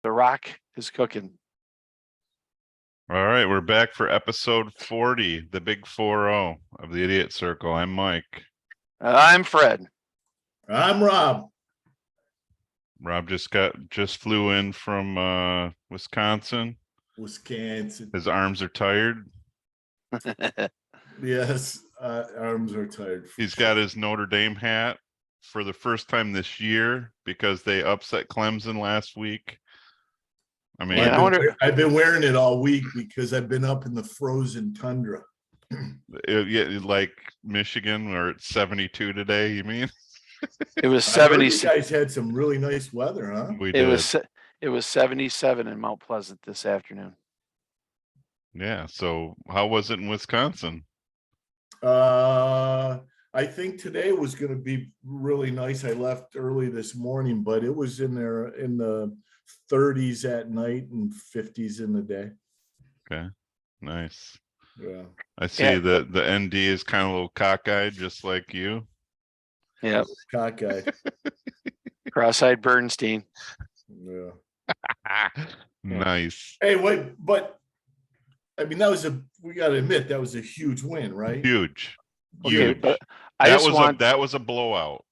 The Rock is cooking. All right, we're back for episode 40, the big 4-0 of the Idiot Circle. I'm Mike. I'm Fred. I'm Rob. Rob just flew in from Wisconsin. His arms are tired. Yes, arms are tired. He's got his Notre Dame hat for the first time this year because they upset Clemson last week. I mean, I've been wearing it all week because I've been up in the frozen tundra. Like Michigan, where it's 72 today. You mean? It was 70. You guys had some really nice weather, huh? We did. It was 77 in Mount Pleasant this afternoon. Yeah. So how was it in Wisconsin? I think today was going to be really nice. I left early this morning, but it was in there in the 30s at night and 50s in the day. Okay, nice. Yeah, I see the ND is kind of a little cockeyed, just like you. Yeah, cockeyed. Cross-eyed Bernstein. Yeah. Nice. Hey, wait, but I mean, we got to admit that was a huge win, right? Huge. Okay, but that was a blowout.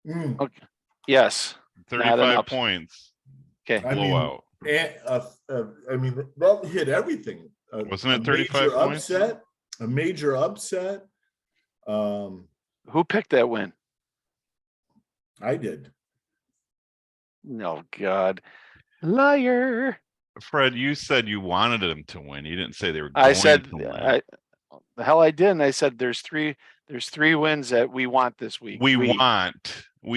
Okay. Yes. 35 points. Okay. Blowout. I mean, that hit everything. Wasn't it 35 points? A major upset. Who picked that win? I did. No, God. Liar. Fred, you said you wanted them to win. You didn't say they were going to win. The hell I didn't. I said there's three wins that we want this week. We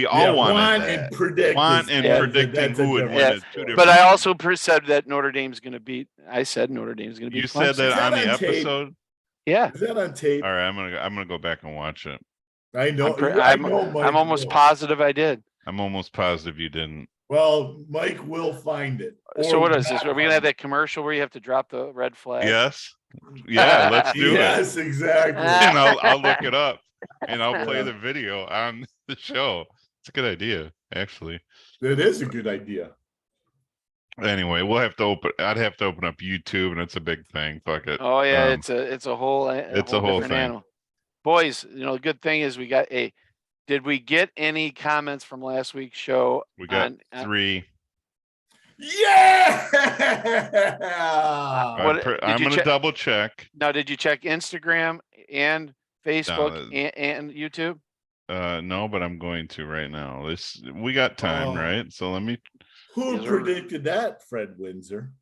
all wanted that. And predict. Predicting who would win is two different. But I also said that Notre Dame's going to beat. I said Notre Dame's going to beat. You said that on the episode. Yeah. Is that on tape? All right, I'm gonna go back and watch it. I know. I'm almost positive I did. I'm almost positive you didn't. Well, Mike will find it. So what is this? Are we gonna have that commercial where you have to drop the red flag? Yes. Yeah, let's do it. Yes, exactly. And I'll look it up and I'll play the video on the show. It's a good idea, actually. It is a good idea. Anyway, I'd have to open up YouTube, and it's a big thing. Fuck it. Oh yeah, it's a whole thing. Animal. Boys, the good thing is we got did we get any comments from last week's show? We got 3. Yeah. I'm gonna double check. Now, did you check Instagram and Facebook and YouTube? No, but I'm going to right now. We got time, right? So let me. Who predicted that, Fred Windsor?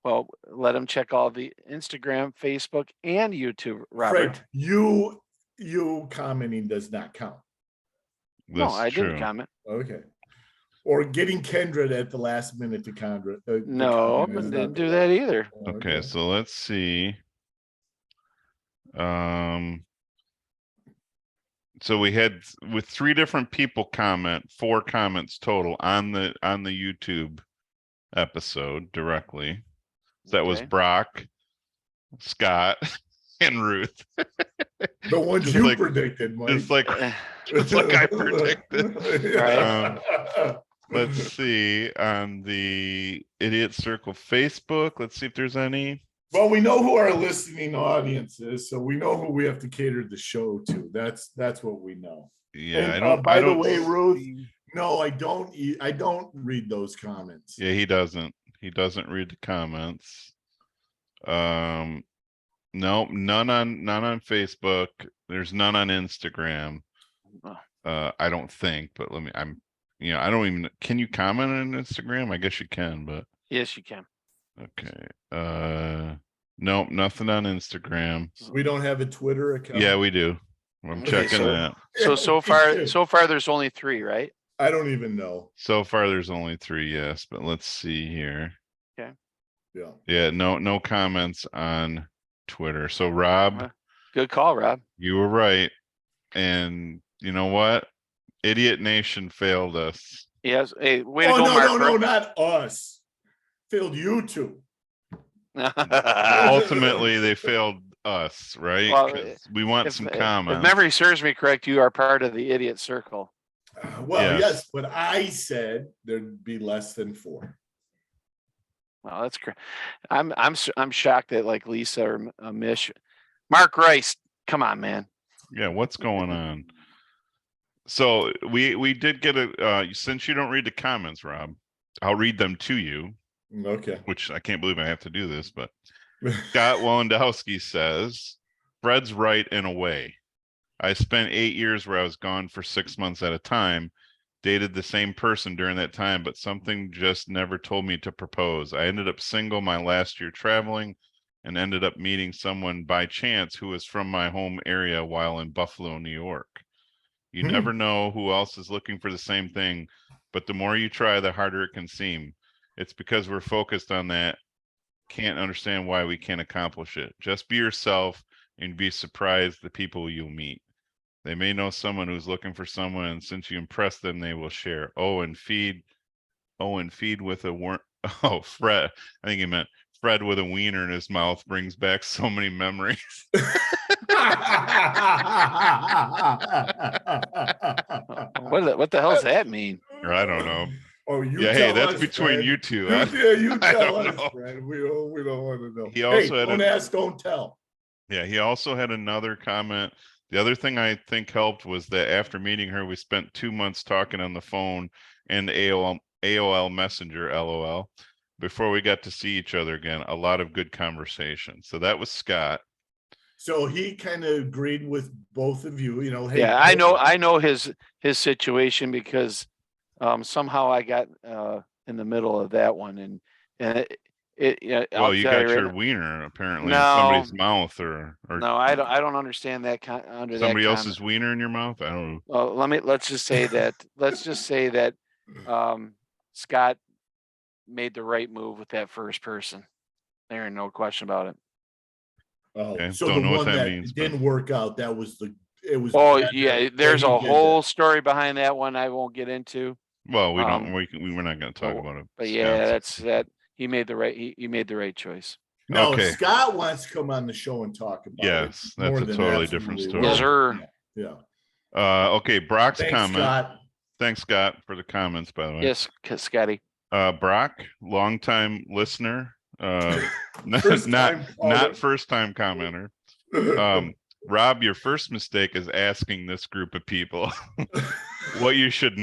Well, let him check all the Instagram, Facebook, and YouTube, Robert. Fred, you commenting does not count. No, I didn't comment. Okay. Or getting Kendra at the last minute to Kendra. No, I didn't do that either. Okay, so let's see. So we had with 3 different people comment, 4 comments total on the YouTube episode directly. So that was Brock, Scott, and Ruth. The ones you predicted, Mike. Just like I predicted. Right. Let's see on the Idiot Circle Facebook. Let's see if there's any. Well, we know who our listening audience is, so we know who we have to cater the show to. That's what we know. Yeah, and, by the way, Ruth, no, I don't read those comments. Yeah, he doesn't. He doesn't read the comments. No, none on Facebook. There's none on Instagram. I don't think, but I don't even. Can you comment on Instagram? I guess you can, but yes, you can. Okay. Nope, nothing on Instagram. We don't have a Twitter account. Yeah, we do. I'm checking that. So far, there's only 3, right? I don't even know. So far, there's only 3, yes, but let's see here. Okay. Yeah. Yeah, no comments on Twitter. So Rob, good call, Rob. You were right, and you know what? Idiot Nation failed us. Yes. Hey, way to go, Mark. No, not us. Failed you two. Ultimately, they failed us, right? Well, we want some comments. If memory serves me correct, you are part of the Idiot Circle. Well, yes, but I said there'd be less than 4. Wow, that's great. I'm shocked that like Lisa or Mish, Mark Rice. Come on, man. Yeah, what's going on? So we did get since you don't read the comments, Rob, I'll read them to you, Okay. which I can't believe I have to do this, but Scott Walendowski says, Fred's right in a way. I spent 8 years where I was gone for 6 months at a time, dated the same person during that time, but something just never told me to propose. I ended up single my last year traveling and ended up meeting someone by chance who was from my home area while in Buffalo, New York. You never know who else is looking for the same thing, but the more you try, the harder it can seem. It's because we're focused on that. Can't understand why we can't accomplish it. Just be yourself and be surprised the people you'll meet. They may know someone who's looking for someone, and since you impress them, they will share. And feed with a worm. Oh, Fred. I think he meant Fred with a wiener in his mouth brings back so many memories. What the hell does that mean? Or I don't know. Oh, you Yeah, tell hey, that's us, between Fred. you two. You I tell don't us, know. Fred. We don't want to know. He also had don't ask, don't tell. Yeah, he also had another comment. The other thing I think helped was that after meeting her, we spent 2 months talking on the phone and AOL Messenger, LOL, before we got to see each other again. A lot of good conversation. So that was Scott. So he kind of agreed with both of you, you know. Hey, Yeah, I know his situation because somehow I got in the middle of that one, and yeah, Well, I'll you tell got you right your now- wiener apparently in No. somebody's mouth, or No, I don't understand that under that somebody comment. else's wiener in your mouth. I don't know. Well, let's just say that Scott made the right move with that first person. There ain't no question about it. Oh, Okay, so don't the know what one that that means, but- didn't work out, it was Oh bad yeah, that there's he a did whole that. story behind that one I won't get into. Well, we don't. Um, We're not going to talk about it. But yeah, Scott's- that he made the right he made the right choice. Now, Okay. if Scott wants to come on the show and talk about Yes, it, that's more a than totally different absolutely story. welcome. Yes, sir. Yeah. Okay, Brock's Thanks, comment. Scott. Thanks, Scott, for the comments, by the way. Yes, Scotty. Brock, longtime listener, First not time caller. first time commenter. Rob, your first mistake is asking this group of people what you should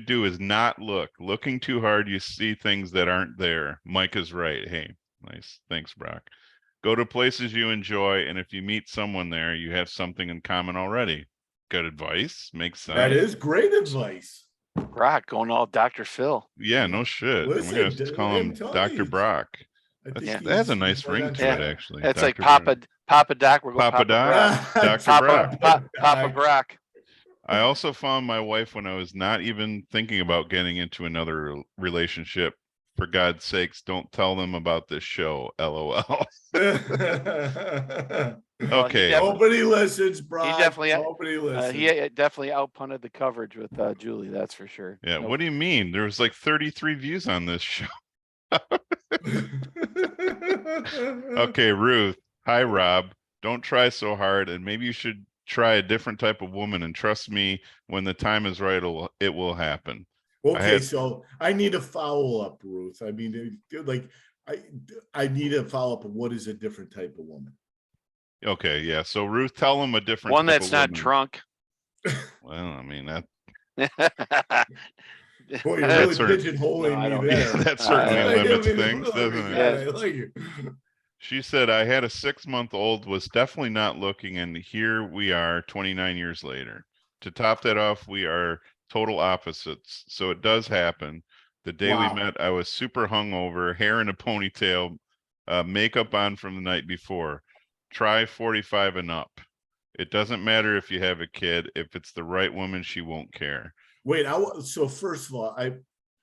do is not look. Looking too hard, you see things that aren't there. Mike is right. Hey, nice. Thanks, Brock. Go to places you enjoy, and if you meet someone there, you have something in common already. Good advice. Makes sense. That is great advice. Brock going all Dr. Phil. Yeah, no shit. Listen, We're gonna call him I'm telling Dr. you. Brock. I think Yeah. That has a he's nice right ring on to it, track. actually. That's like Dr. Papa Doc. We're going Papa Doc? Brock. Dr. Brock. Papa Brock. I also found my wife when I was not even thinking about getting into another relationship. For God's sakes, don't tell them about this show. LOL. Well, Okay. Nobody listens, Brock. definitely- Nobody listens. He definitely outpunted the coverage with Julie. That's for sure. Yeah. Nope. What do you mean? There was like 33 views on this show. Okay, Ruth. Hi, Rob. Don't try so hard, and maybe you should try a different type of woman. And trust me, when the time is right, it will happen. Okay, so I need a follow up, Ruth. I mean, like, I need a follow up. What is a different type of woman? Okay, yeah. So Ruth, tell him a different one type that's of not woman. drunk. Well, I mean that. Boy, you're That's really certain- pigeonholing No, I me don't- there. that certainly I limits mean, things, oh my doesn't it? God, I like it. She said, I had a 6-month-old, was definitely not looking, and here we are 29 years later. To top that off, we are total opposites. So it does happen. The day Wow. we met, I was super hungover, hair in a ponytail, makeup on from the night before. Try 45 and up. It doesn't matter if you have a kid. If it's the right woman, she won't care. Wait, so first of all,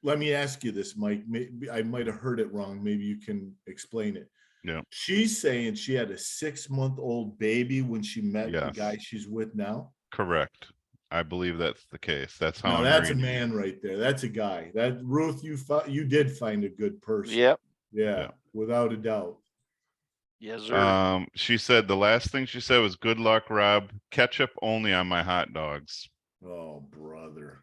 let me ask you this, Mike. Maybe I might have heard it wrong. Maybe you can explain it. Yeah. She's saying she had a 6-month-old baby when she met the Yes. guy she's with now. Correct. I believe that's the case. That's how No, I'm that's a reading it. man right there. That's a guy. That Ruth, you did find a good person. Yep. Yeah, Yeah. without a doubt. Yes, sir. She said the last thing she said was, good luck, Rob. Ketchup only on my hot dogs. Oh, brother.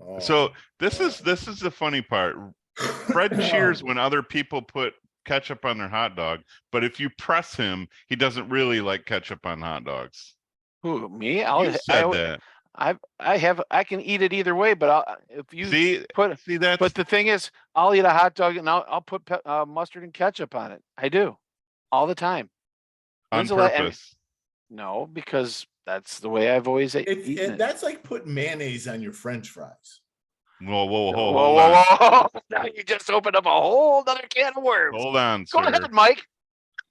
Oh, So this God. is the funny part. Fred cheers when other people put ketchup on their hot dog, but if you press him, he doesn't really like ketchup on hot dogs. Who, me? You said that. I can eat it either way, but if you See that's but the thing is, I'll eat a hot dog and I'll put mustard and ketchup on it. I do, all the time. on When's the la- and- purpose. No, because that's the way I've always eaten it. That's like putting mayonnaise on your French fries. Whoa, Whoa! Now you just opened up a whole other can of worms. hold on, Go sir. ahead, Mike.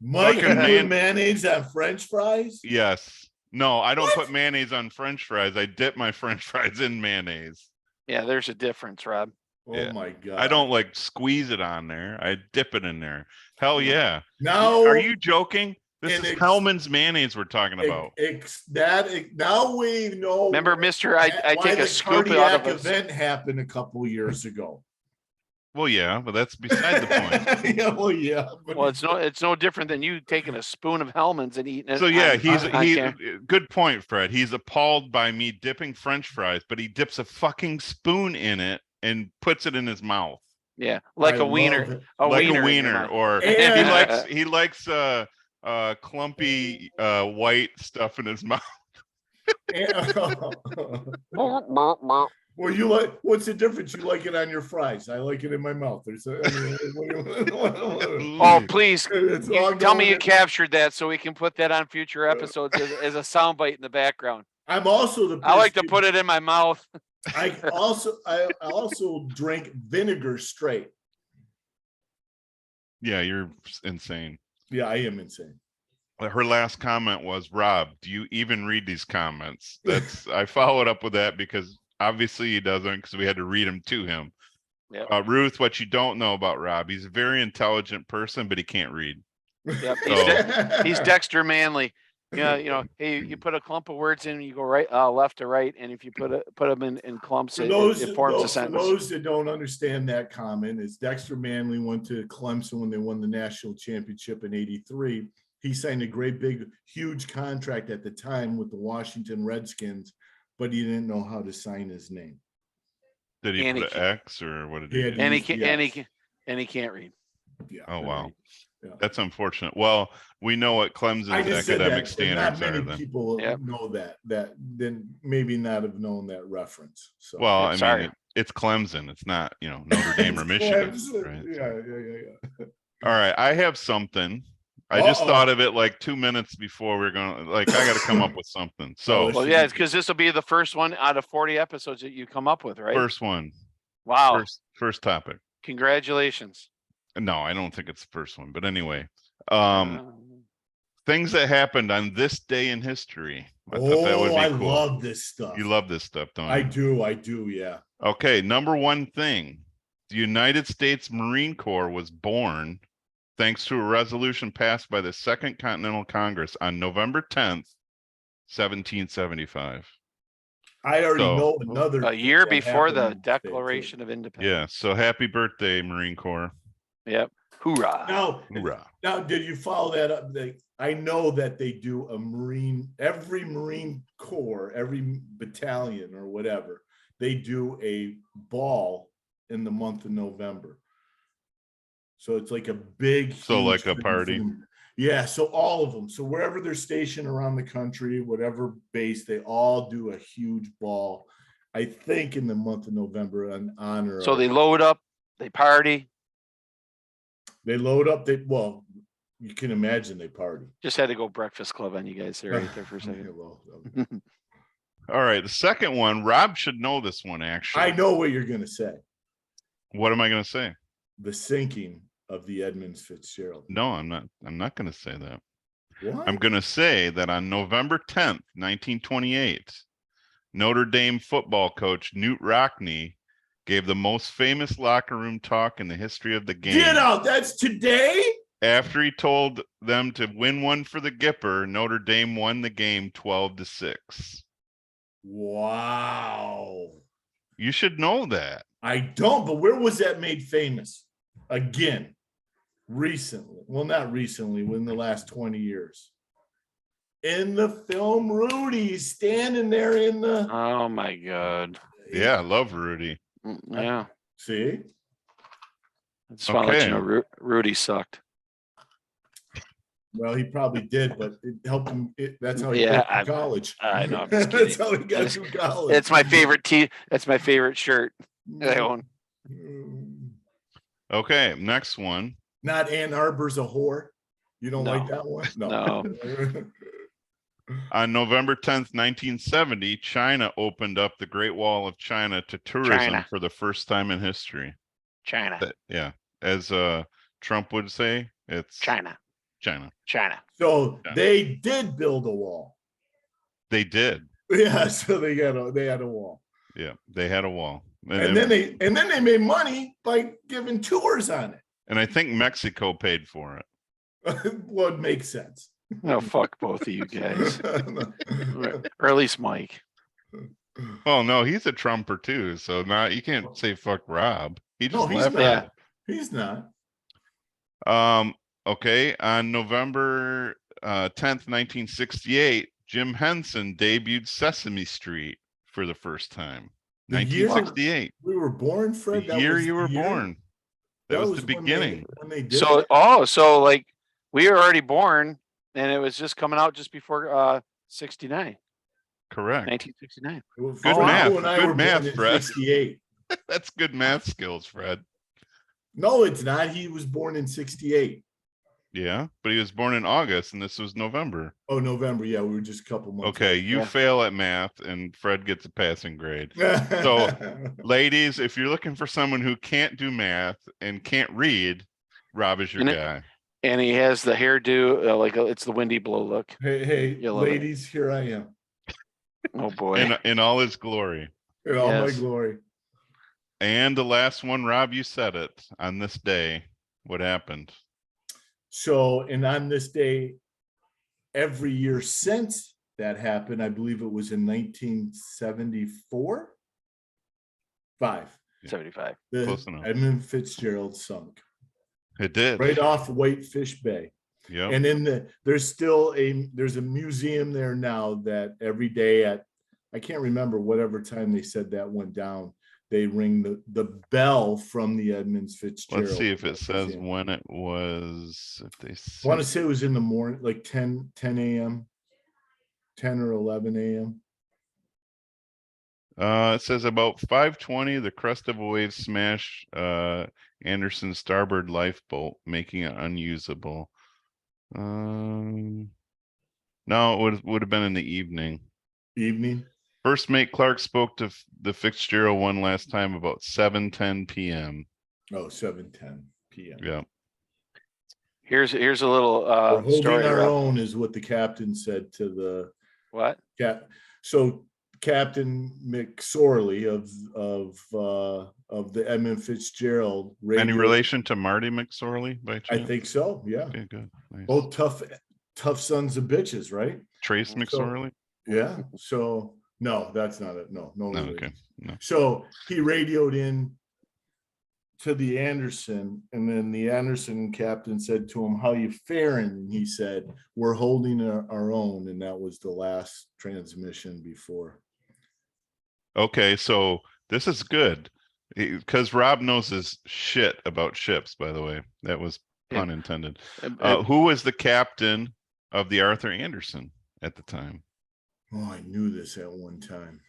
Mike, you Fucking put mayonnaise on French fries? Yes. No, I don't What? put mayonnaise on French fries. I dip my French fries in mayonnaise. Yeah, there's a difference, Rob. Oh Yeah. my God. I don't like squeeze it on there. I dip it in there. Hell yeah. Now, Are you joking? This and is Hellman's mayonnaise we're talking about. now we know. Remember, Mister, I why take the a scoop out cardiac of a. event happened a couple years ago. Well, yeah, but that's beside the point. Yeah, well, yeah. But Well, it's no different than you taking a spoon of Hellman's and eating it. So yeah, on he's camera. good point, Fred. He's appalled by me dipping French fries, but he dips a fucking spoon in it and puts it in his mouth. Yeah, like I a love wiener, it. Like wiener a in your wiener, mouth. or And- he likes clumpy white stuff in his mouth. Well, you like, what's the difference? You like it on your fries. I like it in my mouth. Oh, please It's all tell me going you in- captured that so we can put that on future episodes as a soundbite in the background. I'm also the. I like to person- put it in my mouth. I also drink vinegar straight. Yeah, you're insane. Yeah, I am insane. Her last comment was, Rob, do you even read these comments? I followed up with that because obviously he doesn't, because we had to read them to him. Yep. Ruth, what you don't know about Rob, he's a very intelligent person, but he can't read. Yep, So- he's Dexter Manley. Yeah, hey, you put a clump of words in, you go right, left to right, and if you put them in clumps, For it forms a for sentence. those that don't understand that comment, is Dexter Manley went to Clemson when they won the national championship in '83. He signed a great big huge contract at the time with the Washington Redskins, but he didn't know how to sign his name. Did he And put he an X or what did He he had do? And he Yes. can, and he can't read. Yeah. Oh, wow. Yeah. That's unfortunate. Well, we know what I Clemson's just said academic that, and not standards are many then. people Yep. know that then maybe not have known that reference. So Well, I Sorry. mean, it's Clemson. It's not, Notre Dame or It's Michigan. Clemson. Right? Yeah. All right. I have something. I just Uh-oh. thought of it like 2 minutes before we're going to, I got to come up with something. So this Well, should yeah, be it's because this will be the first one out of 40 episodes that you come up with, right? first one, Wow. first topic. Congratulations. No, I don't think it's the first one, but anyway, Uh, things that happened on this day in history. I thought that would be I cool. love this stuff. You love this stuff, don't I you? do, yeah. Okay, number one thing, the United States Marine Corps was born thanks to a resolution passed by the Second Continental Congress on November 10th, 1775. I already So- know another a year thing that before happened the in the States, too. Declaration of Independence. Yeah, so happy birthday, Marine Corps. Yep. Hoorah. Now, Hoorah. did you follow that up? I know that they do every Marine Corps, every battalion or whatever, they do a ball in the month of November. So it's like a big, So huge like a thing party? for them. Yeah, so all of them. So wherever they're stationed around the country, whatever base, they all do a huge ball. I think in the month of November in honor. So of- they load up, they party. They load up. You can imagine they party. Just had to go Breakfast Club on you guys there, right there for a second. Yeah, well, All right, the second one, Rob should know this one, actually. I know what you're gonna say. What am I going to say? The sinking of the Edmunds Fitzgerald. No, I'm not going to say that. What? I'm going to say that on November 10th, 1928, Notre Dame football coach Newt Rockne gave the most famous locker room talk in the history of the game. Get out! That's today. After he told them to win one for the Gipper, Notre Dame won the game 12-6. Wow. You should know that. I don't. But where was that made famous? Again, recently. Well, not recently. Within the last 20 years. In the film, Rudy standing there in the. Oh my God. Yeah, I love Rudy. Yeah. See. I just want to let you know, Okay. Rudy sucked. Well, he probably did, but it helped him. That's how he Yeah, got through college. I know, I'm just That's kidding. how he got It's- through college. It's my favorite That's my favorite shirt that I own. Okay, next one. Not Ann Arbor's a whore. You don't like No. that one? No. On November 10th, 1970, China opened up the Great Wall of China to tourism China. for the first time in history. China. Yeah, as Trump would say, it's China. China. China. So Yeah. they did build a wall. They did. Yeah, so they had a wall. Yeah, they had a wall. And then they made money by giving tours on it. And I think Mexico paid for it. Well, it makes sense. No, fuck both of you guys. Or at least Mike. Well, no, he's a Trumper too, so not you can't say fuck Rob. He just No, he's left not. Yeah. He's not. Okay, on November 10th, 1968, Jim Henson debuted Sesame Street for the first time. The year 1968. we were born, Fred. The year you were born. That was the when beginning. when they did So it. so like we were already born and it was just coming out just before 69. Correct. 1969. Good math. You and I Good were math, born in Fred. 68. That's good math skills, Fred. No, it's not. He was born in 68. Yeah, but he was born in August and this was November. Oh, November. Yeah, we were just a couple months. Okay, you Yeah. fail at math and Fred gets a passing grade. So, So, ladies, if you're looking for someone who can't do math and can't read, Rob is your And guy. And he has the hairdo, it's the Windy Blow look. hey, You'll love it. ladies, here I am Oh boy. In all his glory. in all my Yes. glory. And the last one, Rob, you said it. On this day, what happened? So, and on this day, every year since that happened, I believe it was in 1974. 75. Close enough. The Edmund Fitzgerald sunk It did. right off Whitefish Bay. Yep. And in there's a museum there now that every day I can't remember whatever time they said that went down, they ring the bell from the Edmunds Fitzgerald. Let's see if it says Museum. when it was. If they I want to say it was in the morning, like 10 a.m., 10 or 11 a.m. It says about 5:20, the crest of a wave smashed Anderson's starboard lifeboat, making it unusable. No, it would have been in the evening. Evening. First mate Clark spoke to the Fitzgerald one last time about 7:10 p.m. Oh, 7:10 p.m. Yeah. Here's a little We're holding story. our Rob. own is what the captain said to the What? So Captain McSorley of the Edmund Fitzgerald Any radio- relation to Marty McSorley by I chance? think so. Yeah. Okay, good. Nice. Both tough sons of bitches, right? Trace so- McSorley? Yeah. So no, that's not it. No. No, relation. okay. No. So he radioed in to the Anderson, and then the Anderson captain said to him, "How you faring?" And he said, "We're holding our own," and that was the last transmission before. Okay, so this is good because Rob knows his shit about ships, by the way. That was pun intended. Who was the captain of the Arthur Anderson at the time? Oh, I knew this at one time.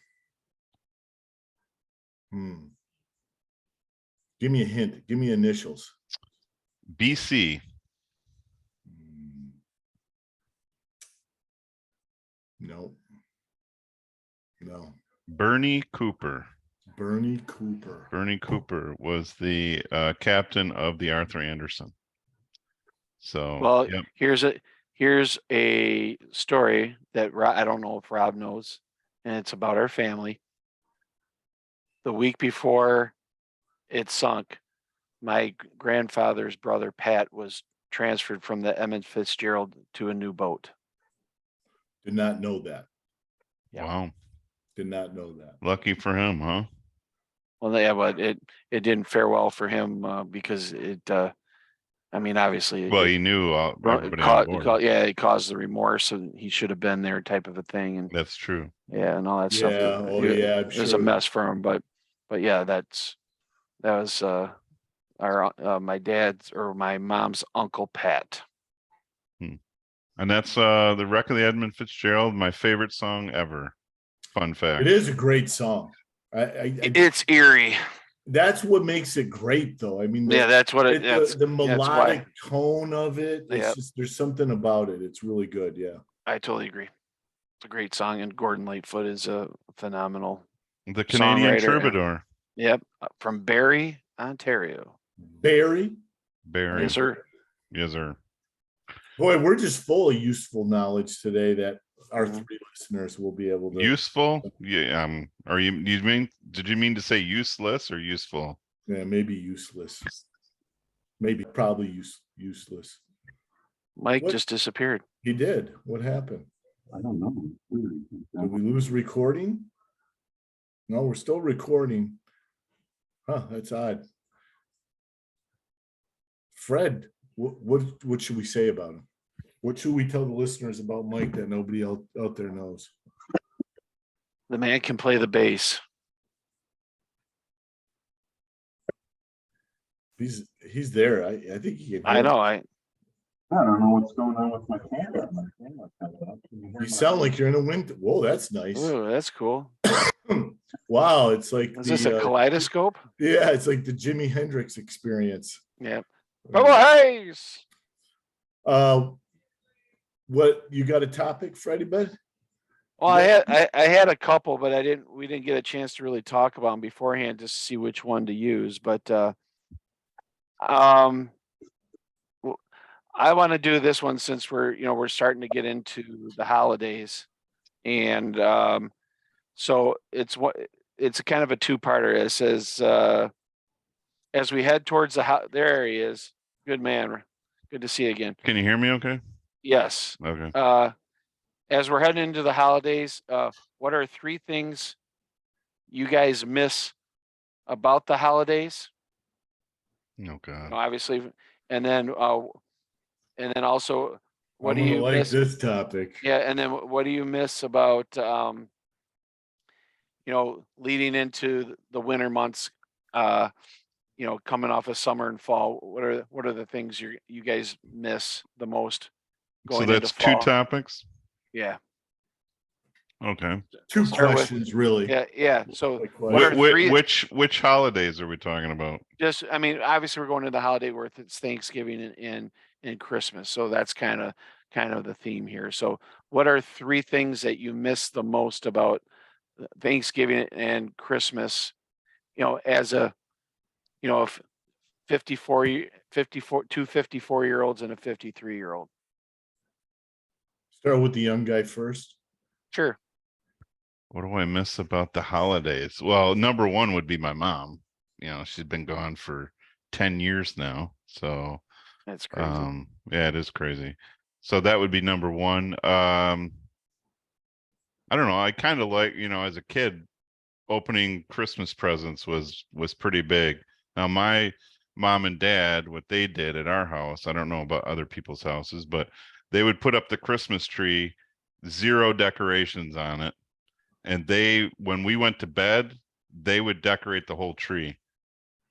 Give me a hint. Give me initials. BC. No. Bernie Cooper. Bernie Cooper. Bernie Cooper was the captain of the Arthur Anderson. So, Well, yep. here's a story that I don't know if Rob knows, and it's about our family. The week before it sunk, my grandfather's brother Pat was transferred from the Edmund Fitzgerald to a new boat. Did not know that. Yeah. Wow. Did not know that. Lucky for him, huh? Well, yeah, but it didn't fare well for him because I mean, obviously, Well, he knew everybody on board. it caused the remorse, and he should have been there, type of a thing, and That's true. yeah, and all that Yeah. stuff. Oh, yeah. I'm It was a sure. mess for him, but yeah, that was my dad's or my mom's Uncle Pat. And that's the Wreck of the Edmund Fitzgerald, my favorite song ever. Fun fact. It is a great song. It's eerie. That's what makes it great, though. I mean, That's what the melodic why. tone of it. It's just there's something about it. It's really good. Yeah, I totally agree. It's a great song, and Gordon Lightfoot is a phenomenal. The Canadian songwriter. troubadour. Yep, from Barrie, Ontario. Barrie. Yes, sir. Yes, sir. Boy, we're just full of useful knowledge today that our 3 listeners will be able to. Useful? Yeah. Did you mean to say useless or useful? Yeah, maybe useless. Maybe probably useless. Mike just disappeared. He did. What happened? I don't know. Did we lose recording? No, we're still recording. Huh, that's odd. Fred, what should we say about him? What should we tell the listeners about Mike that nobody out there knows? The man can play the bass. He's there. I think he can. I know. I don't know what's going on with my camera. You sound like you're in a wind. Whoa, that's nice. Ooh, that's cool. Wow, it's like Is this a kaleidoscope? Yeah, it's like the Jimi Hendrix experience. Yep. Hayes. What you got a topic, Freddie Bud? Well, I had a couple, but we didn't get a chance to really talk about them beforehand just to see which one to use. But I want to do this one since we're starting to get into the holidays, and so it's kind of a two-parter. It says as we head towards there he is. Good man. Good to see you again. Can you hear me okay? Yes. Okay. As we're heading into the holidays, what are 3 things you guys miss about the holidays? Oh God. Obviously, and then also, what do you like miss? This topic? Yeah, and then what do you miss about leading into the winter months? Coming off of summer and fall. What are the things you guys miss the most? So that's 2 topics. Yeah. Okay. 2 questions, really. Yeah. So which holidays are we talking about? Obviously we're going to the holiday where it's Thanksgiving and Christmas. So that's kind of the theme here. So what are 3 things that you miss the most about Thanksgiving and Christmas, as a, 2 54-year-olds and a 53-year-old? Start with the young guy first. Sure. What do I miss about the holidays? Well, number 1 would be my mom. She's been gone for 10 years now. So that's crazy. Yeah, it is crazy. So that would be number 1. I don't know. I kind of like, as a kid, opening Christmas presents was pretty big. Now my mom and dad, what they did at our house, I don't know about other people's houses, but they would put up the Christmas tree, 0 decorations on it. And when we went to bed, they would decorate the whole tree,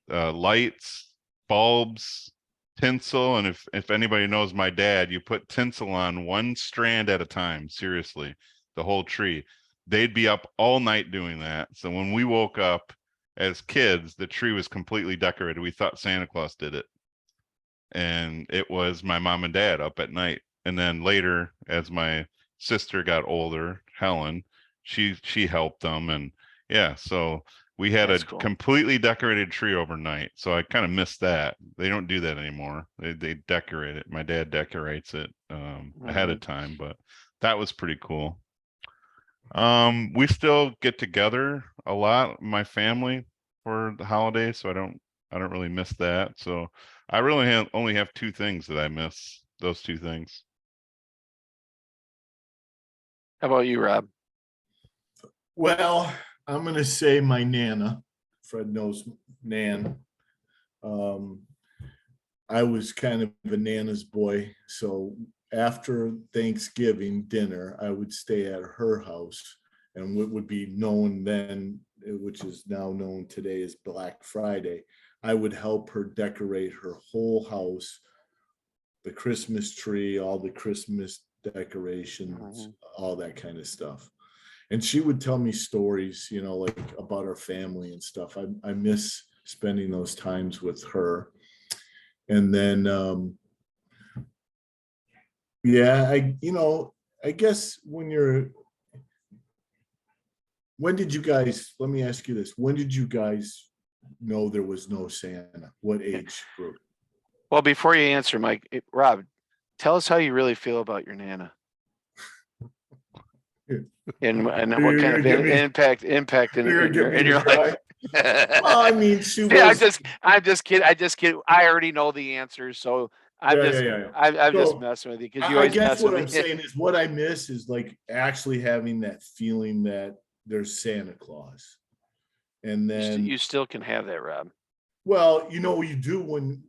lights, bulbs, tinsel. And if anybody knows my dad, you put tinsel on 1 strand at a time. Seriously, the whole tree. They'd be up all night doing that. So when we woke up as kids, the tree was completely decorated. We thought Santa Claus did it. And it was my mom and dad up at night. And then later, as my sister got older, Helen, she helped them. And yeah, so we had a completely decorated tree overnight. So I kind of missed that. They don't do that anymore. They decorate it. My dad decorates it ahead of time, but that was pretty cool. We still get together a lot, my family, for the holidays, so I don't really miss that. So I really only have 2 things that I miss. Those 2 things. How about you, Rob? Well, I'm gonna say my Nana. Fred knows Nan. I was kind of a Nana's boy, so after Thanksgiving dinner, I would stay at her house, and what would be known then, which is now known today as Black Friday, I would help her decorate her whole house, the Christmas tree, all the Christmas decorations, all that kind of stuff. And she would tell me stories, you know, like about our family and stuff. I miss spending those times with her. And then, yeah, I guess when did you guys, let me ask you this, when did you guys know there was no Santa? What age group? Well, before you answer, Mike, Rob, tell us how you really feel about your Nana. And what You're kind of gonna get me- impact in your life. Well, I mean, she was. Yeah, I'm just kidding. I already know the answers, so I'm Yeah. I'm just So, messing with you because you I always guess mess what with I'm me. saying is what I miss is like actually having that feeling that there's Santa Claus. And then You still can have that, Rob. well, you know, you do when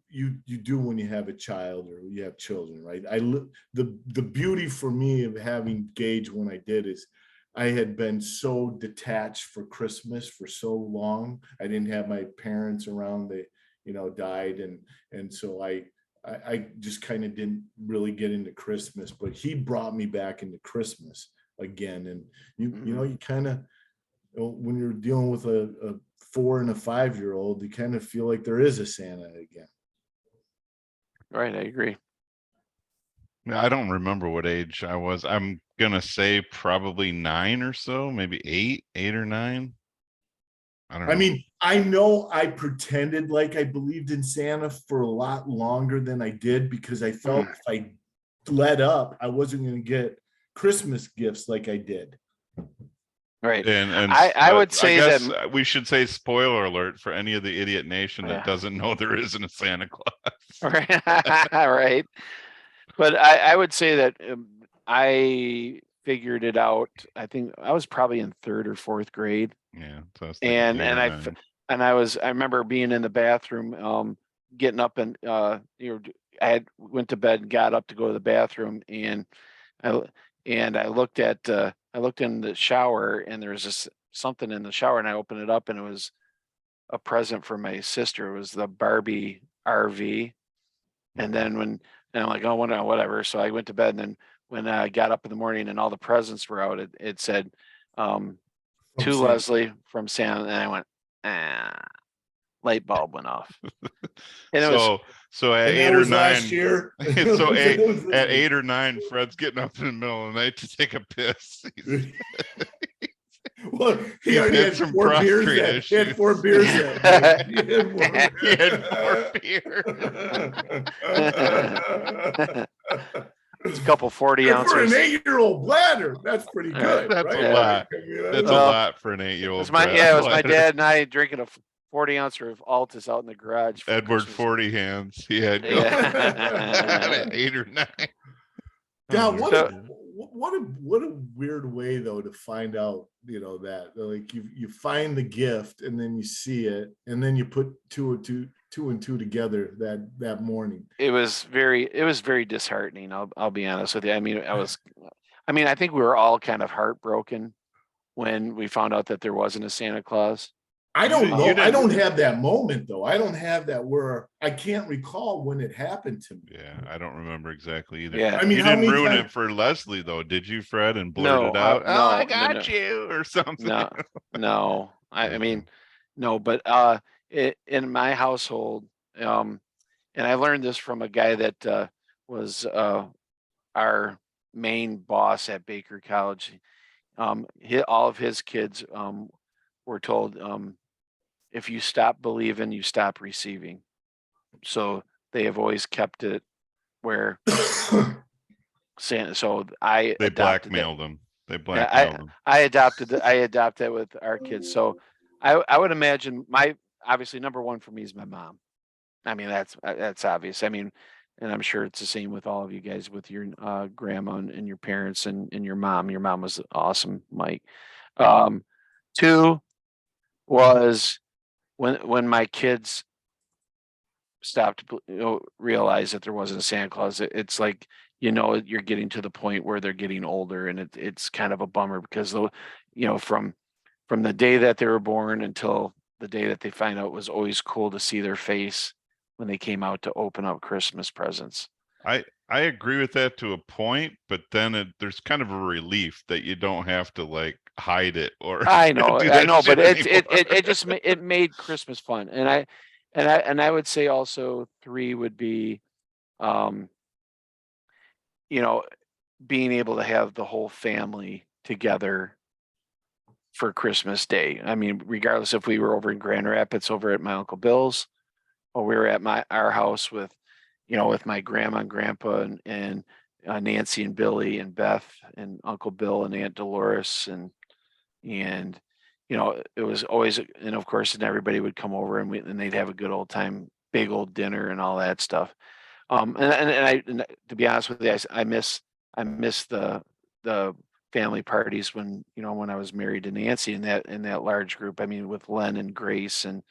you have a child or you have children, right? The beauty for me of having Gage when I did is I had been so detached for Christmas for so long. I didn't have my parents around. They, you know, died, and so I just kind of didn't really get into Christmas. But he brought me back into Christmas again, and you know, you kind of, when you're dealing with a 4 and a 5-year-old, you kind of feel like there is a Santa again. Right, I agree. Yeah, I don't remember what age I was. I'm gonna say probably 9 or so, maybe 8 or 9. I don't know. I mean, I know I pretended like I believed in Santa for a lot longer than I did because I felt if I let up, I wasn't going to get Christmas gifts like I did. Right. And I would say I guess that we should say spoiler alert for any of the idiot nation that Yeah. doesn't know there isn't a Santa Claus. right. But I would say that I figured it out. I think I was probably in 3rd or 4th grade. Yeah, so I was thinking 8 or 9. I remember being in the bathroom, getting up and I went to bed, got up to go to the bathroom, and I looked in the shower, and there was something in the shower, and I opened it up, and it was a present for my sister. It was the Barbie RV. And then and I'm like, oh, whatever. So I went to bed, and then when I got up in the morning and all the presents were out, it said, to Santa. Leslie from Santa, and I went, light bulb went off. And it was so at And 8 that or was 9, last year. so That was this at year. 8 or 9, Fred's getting up in the middle of the night to take a piss. Well, he He's already had had some 4 beers. prostrate He had 4 beers that night. He had 4 beer. it's a couple 40 And for an ounces. 8-year-old bladder, that's pretty good. That's right? a lot. I mean, That's a Well, lot for an 8-year-old. It was my dad and I drinking a 40 ounce of Altus out in the garage. For Edward Christmas. 40 hands. He had Yeah. 8 or 9. God, Oh, what a weird way though to find out, you know, that like you find the gift and then you see it and then you put two and two together that morning. It was very disheartening. I'll be honest with you. I mean, I think we were all kind of heartbroken when we found out that there wasn't a Santa Claus. I don't You know. didn't- I don't have that moment though. I don't have that where I can't recall when it happened to me. Yeah, I don't remember exactly either. Yeah. I mean, You how didn't many ruin times- it for Leslie though, did you, Fred? And No, blurt it out. no, I no, got no. you or something. No. I mean, no, but in my household, and I learned this from a guy that was our main boss at Baker College. All of his kids were told, if you stop believing, you stop receiving. So they have always kept it where Santa. So I They adopted that. blackmailed him. They blackmailed him. I adopted that with our kids. So I would imagine obviously number one for me is my mom. I mean, that's obvious. I mean, and I'm sure it's the same with all of you guys with your grandma and your parents and your mom. Your mom was awesome, Mike. 2 was when my kids stopped realize that there wasn't a Santa Claus. It's like, you're getting to the point where they're getting older, and it's kind of a bummer because from the day that they were born until the day that they find out was always cool to see their face when they came out to open up Christmas presents. I agree with that to a point, but then there's kind of a relief that you don't have to like hide it or I know, do I that know, but shit it just it made Christmas fun, and I would say also 3 would be, you know, being able to have the whole family together for Christmas Day. I mean, regardless if we were over in Grand Rapids over at my Uncle Bill's, or we were at our house with, with my grandma and grandpa and Nancy and Billy and Beth and Uncle Bill and Aunt Dolores and it was always, and of course, and everybody would come over and they'd have a good old time, big old dinner and all that stuff. And to be honest with you, I miss the family parties when I was married to Nancy in that large group. I mean, with Len and Grace and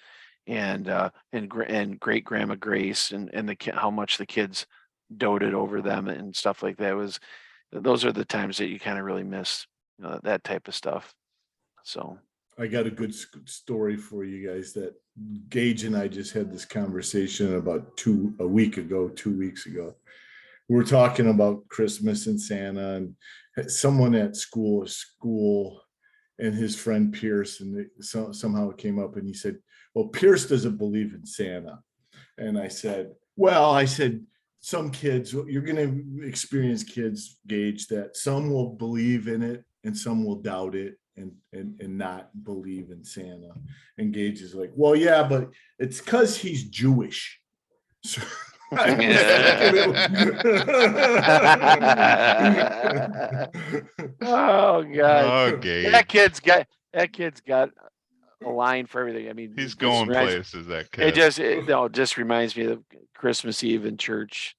great grandma Grace and how much the kids doted over them and stuff like that. Those are the times that you kind of really miss that type of stuff. So I got a good story for you guys that Gage and I just had this conversation about 2 weeks ago. We were talking about Christmas and Santa, and someone at school and his friend Pierce, and somehow it came up and he said, well, Pierce doesn't believe in Santa. And I said, some kids, you're going to experience kids, Gage, that some will believe in it and some will doubt it and not believe in Santa. And Gage is like, well, yeah, but it's because he's Jewish. So I oh God. Okay. That kid's got a line for everything. I mean, He's going places, that kid. It just reminds me of Christmas Eve in church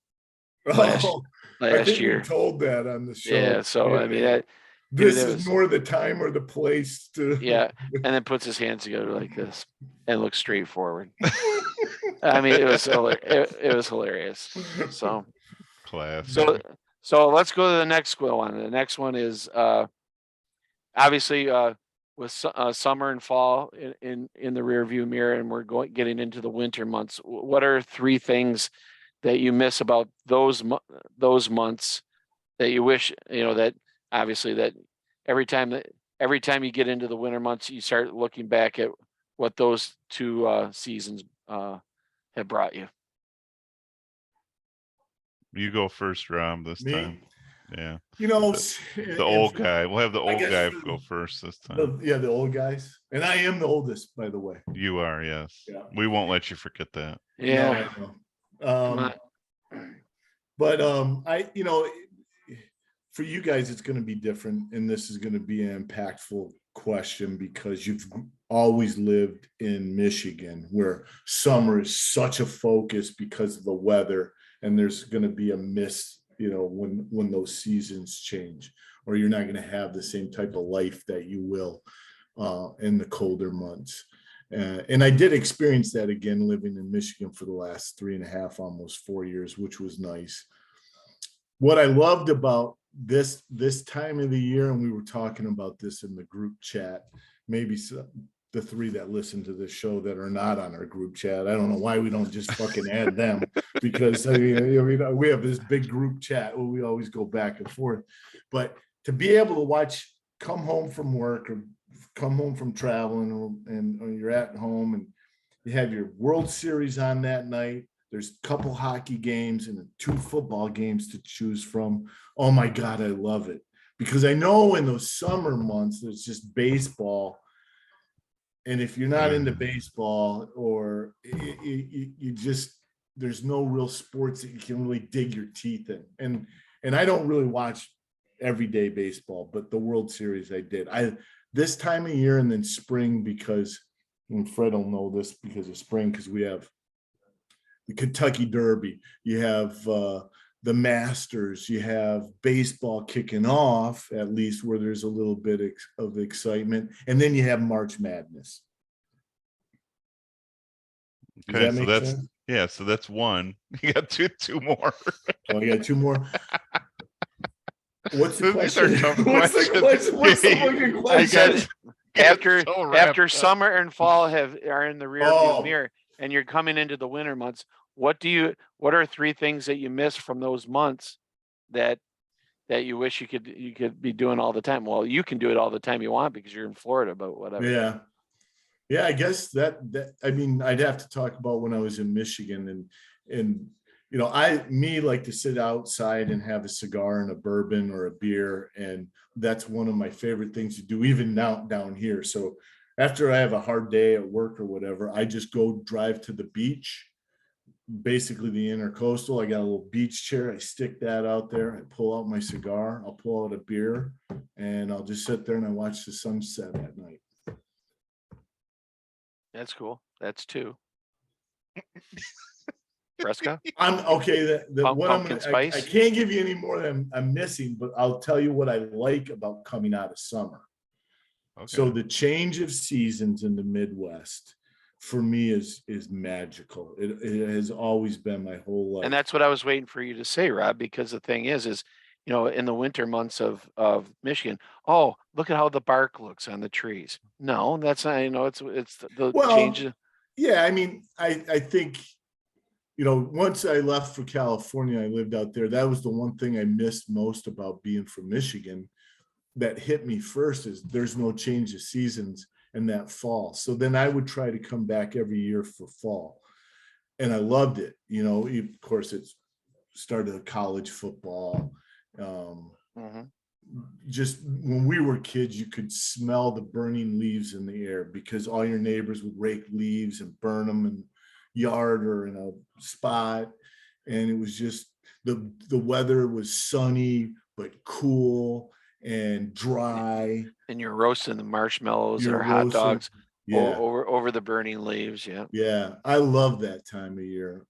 last I think year. we told that on the show. Yeah, so I mean, this is nor the time or the place to. Yeah, and then puts his hands together like this and looks straight forward. I mean, it was hilarious. So, class. So let's go to the next one. The next one is obviously with summer and fall in the rearview mirror, and we're getting into the winter months. What are 3 things that you miss about those months that you wish that obviously that every time you get into the winter months, you start looking back at what those 2 seasons have brought you? You go first, Rob, this Me? time. Yeah. The old guy. We'll have the old guy go first this time. The old guys. And I am the oldest, by the way. You are, yes. Yeah. We won't let you forget that. Yeah. No, but for you guys, it's going to be different. And this is going to be an impactful question because you've always lived in Michigan where summer is such a focus because of the weather. And there's going to be a miss, when those seasons change, or you're not going to have the same type of life that you will in the colder months. And I did experience that again, living in Michigan for the last 3.5, almost 4 years, which was nice. What I loved about this time of the year, and we were talking about this in the group chat, maybe the 3 that listen to this show that are not on our group chat. I don't know why we don't just fucking add them, because we have this big group chat where we always go back and forth. But to be able to come home from work or come home from traveling, or you're at home and you have your World Series on that night. There's a couple hockey games and 2 football games to choose from. Oh my God, I love it. Because I know in those summer months, there's just baseball. And if you're not into baseball, or there's no real sports that you can really dig your teeth in. And I don't really watch everyday baseball, but the World Series I did. This time of year and then spring, because, and Fred will know this because of spring, because we have the Kentucky Derby, you have the Masters, you have baseball kicking off, at least where there's a little bit of excitement, and then you have March Madness. Okay, so that's so that's 1. You got two more. Oh, I got 2 more. What's the question? These are tough What's the questions. question? What's the fucking question? after so wrapped up. summer and fall are in the rear Oh. view mirror, and you're coming into the winter months, what are 3 things that you miss from those months that you wish you could be doing all the time? Well, you can do it all the time you want because you're in Florida, but whatever. Yeah. Yeah, I guess that I mean, I'd have to talk about when I was in Michigan and you know, me like to sit outside and have a cigar and a bourbon or a beer. And that's one of my favorite things to do, even now down here. So after I have a hard day at work or whatever, I just go drive to the beach, basically the intercoastal. I got a little beach chair. I stick that out there. I pull out my cigar. I'll pull out a beer and I'll just sit there and I watch the sunset at night. That's cool. That's 2. Fresca? I'm okay. What Pumpkin I spice? can't give you any more than I'm missing, but I'll tell you what I like about coming out of summer. Okay. So the change of seasons in the Midwest for me is magical. It has always been my whole life. And that's what I was waiting for you to say, Rob, because the thing is, you know, in the winter months of Michigan, oh, look at how the bark looks on the trees. No, that's not, you know, it's the change. Yeah, I mean, I think, you know, once I left for California, I lived out there. That was the one thing I missed most about being from Michigan. That hit me first is there's no change of seasons in that fall. So then I would try to come back every year for fall. And I loved it. You know, of course, it's started college football. Just when we were kids, you could smell the burning leaves in the air because all your neighbors would rake leaves and burn them in yard or in a spot. And it was just the weather was sunny but cool and dry. And you're roasting the marshmallows You're or hot roasting- dogs Yeah. over the burning leaves. Yeah. Yeah. I love that time of year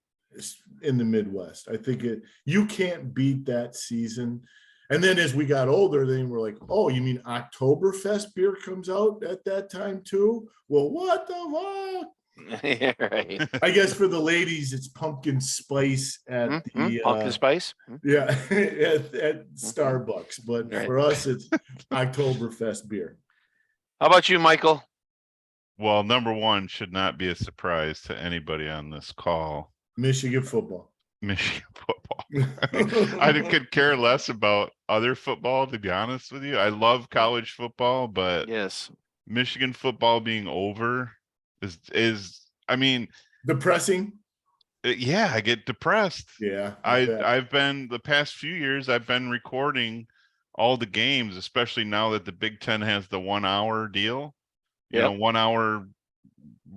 in the Midwest. I think you can't beat that season. And then as we got older, then we're like, oh, you mean Oktoberfest beer comes out at that time too? Well, what the fuck? Yeah, right. I guess for the ladies, it's pumpkin spice at the pumpkin spice. yeah, at Starbucks. But Right. for us, it's Oktoberfest beer. How about you, Michael? Well, number one should not be a surprise to anybody on this call. Michigan football. Michigan football. I could care less about other football, to be honest with you. I love college football, but Yes. Michigan football being over is I mean, depressing. Yeah, I get depressed. Yeah. I've been the past few years I've been recording all the games, especially now that the Big Ten has the 1 hour deal. You know, 1 hour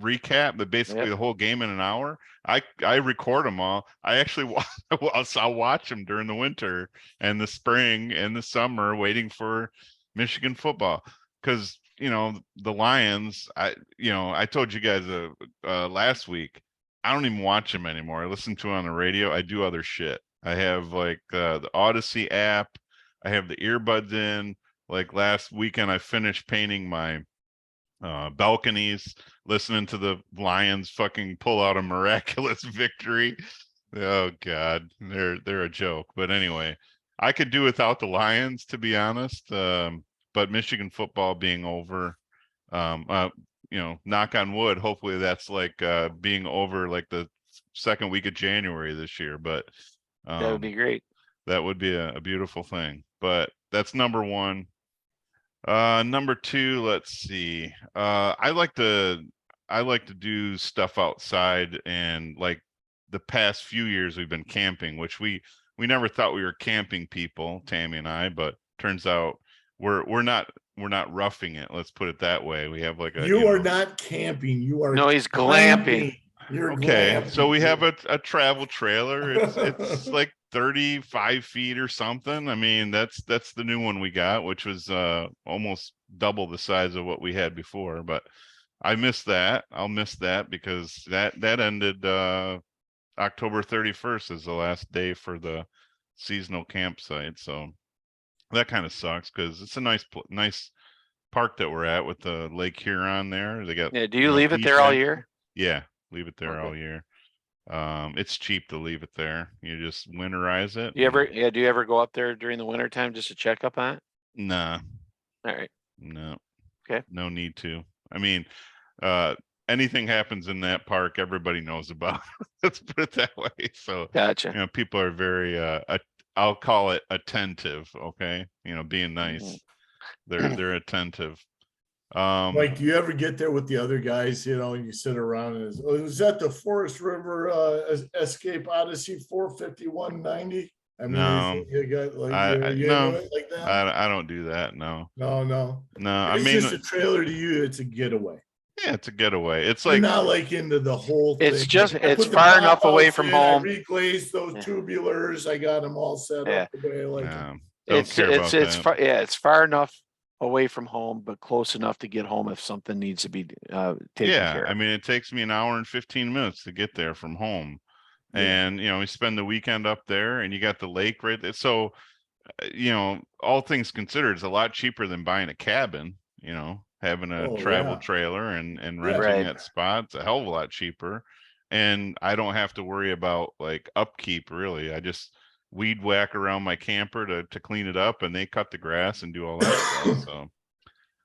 recap, but basically the whole game in an hour. I record them all. I actually I'll watch them during the winter and the spring and the summer, waiting for Michigan football because you know the Lions. I told you guys last week. I don't even watch them anymore. I listen to them on the radio. I do other shit. I have like the Odyssey app. I have the earbuds in. Like last weekend, I finished painting my balconies, listening to the Lions fucking pull out a miraculous victory. Oh God, they're a joke. But anyway, I could do without the Lions, to be honest. But Michigan football being over, knock on wood. Hopefully that's like being over like the second week of January this year. But that would be great. That would be a beautiful thing. But that's number one. Number two, let's see. I like to do stuff outside, and like the past few years we've been camping, which we never thought we were camping people, Tammy and I, but turns out we're not roughing it. Let's put it that way. We have like you are not camping. You are he's glamping. You're okay. glamping. So we have a travel trailer. It's like 35 feet or something. I mean, that's the new one we got, which was almost double the size of what we had before. But I missed that. I'll miss that because that ended October 31st is the last day for the seasonal campsite. So that kind of sucks because it's a nice park that we're at with the Lake Huron there. They got do you leave it there all year? Yeah, leave it there all year. It's cheap to leave it there. You just winterize it. Do you ever go up there during the winter time just to check up on it? Nah. All right. No. Okay. No need to. I mean, anything happens in that park, everybody knows about. Let's put it that way. So, Gotcha. people are very, I'll call it attentive. Okay. Being Mm-hmm. nice. They're attentive. Mike, do you ever get there with the other guys, and you sit around and is that the Forest River Escape Odyssey 45190? I mean, No, you got like you no, into it like that? I don't do that. No, No. I It's mean, just a trailer to you. It's a getaway. yeah, it's a getaway. It's You're like, not like into the whole thing. It's just, I it's put the far enough away pop-outs from in, I home. reglazed those Yeah. tubulars. I got them all set Yeah. up the way I like them. don't care about that. Far, yeah, it's far enough away from home, but close enough to get home if something needs to be taken Yeah, care I of. mean, it takes me an hour and 15 minutes to get there from home. Yeah. And, we spend the weekend up there and you got the lake right there. So, all things considered, it's a lot cheaper than buying a cabin, having a Oh, travel yeah. trailer and Yeah. renting Right. that spot. It's a hell of a lot cheaper. And I don't have to worry about like upkeep really. I just weed whack around my camper to clean it up and they cut the grass and do all that stuff.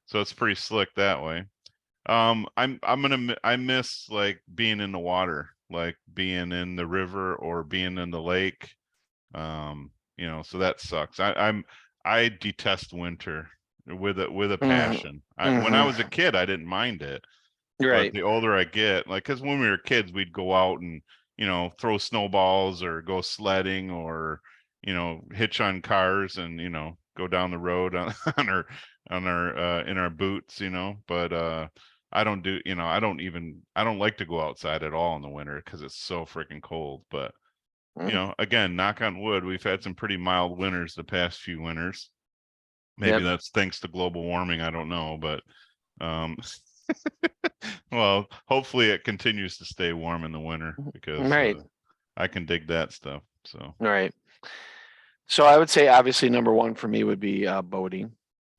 So it's pretty slick that way. I miss like being in the water, like being in the river or being in the lake. So that sucks. I detest winter with a passion. When I was a kid, I didn't mind it, but Right. the older I get, like, cause when we were kids, we'd go out and, throw snowballs or go sledding or, hitch on cars and, go down the road on, on our in our boots, but, I don't do, I don't like to go outside at all in the winter because it's so freaking cold. But, again, knock on wood, we've had some pretty mild winters the past few winters. Maybe Yep. that's thanks to global warming. I don't know, but, well, hopefully it continues to stay warm in the winter because Right. I can dig that stuff. So, Right. So I would say obviously number one for me would be boating.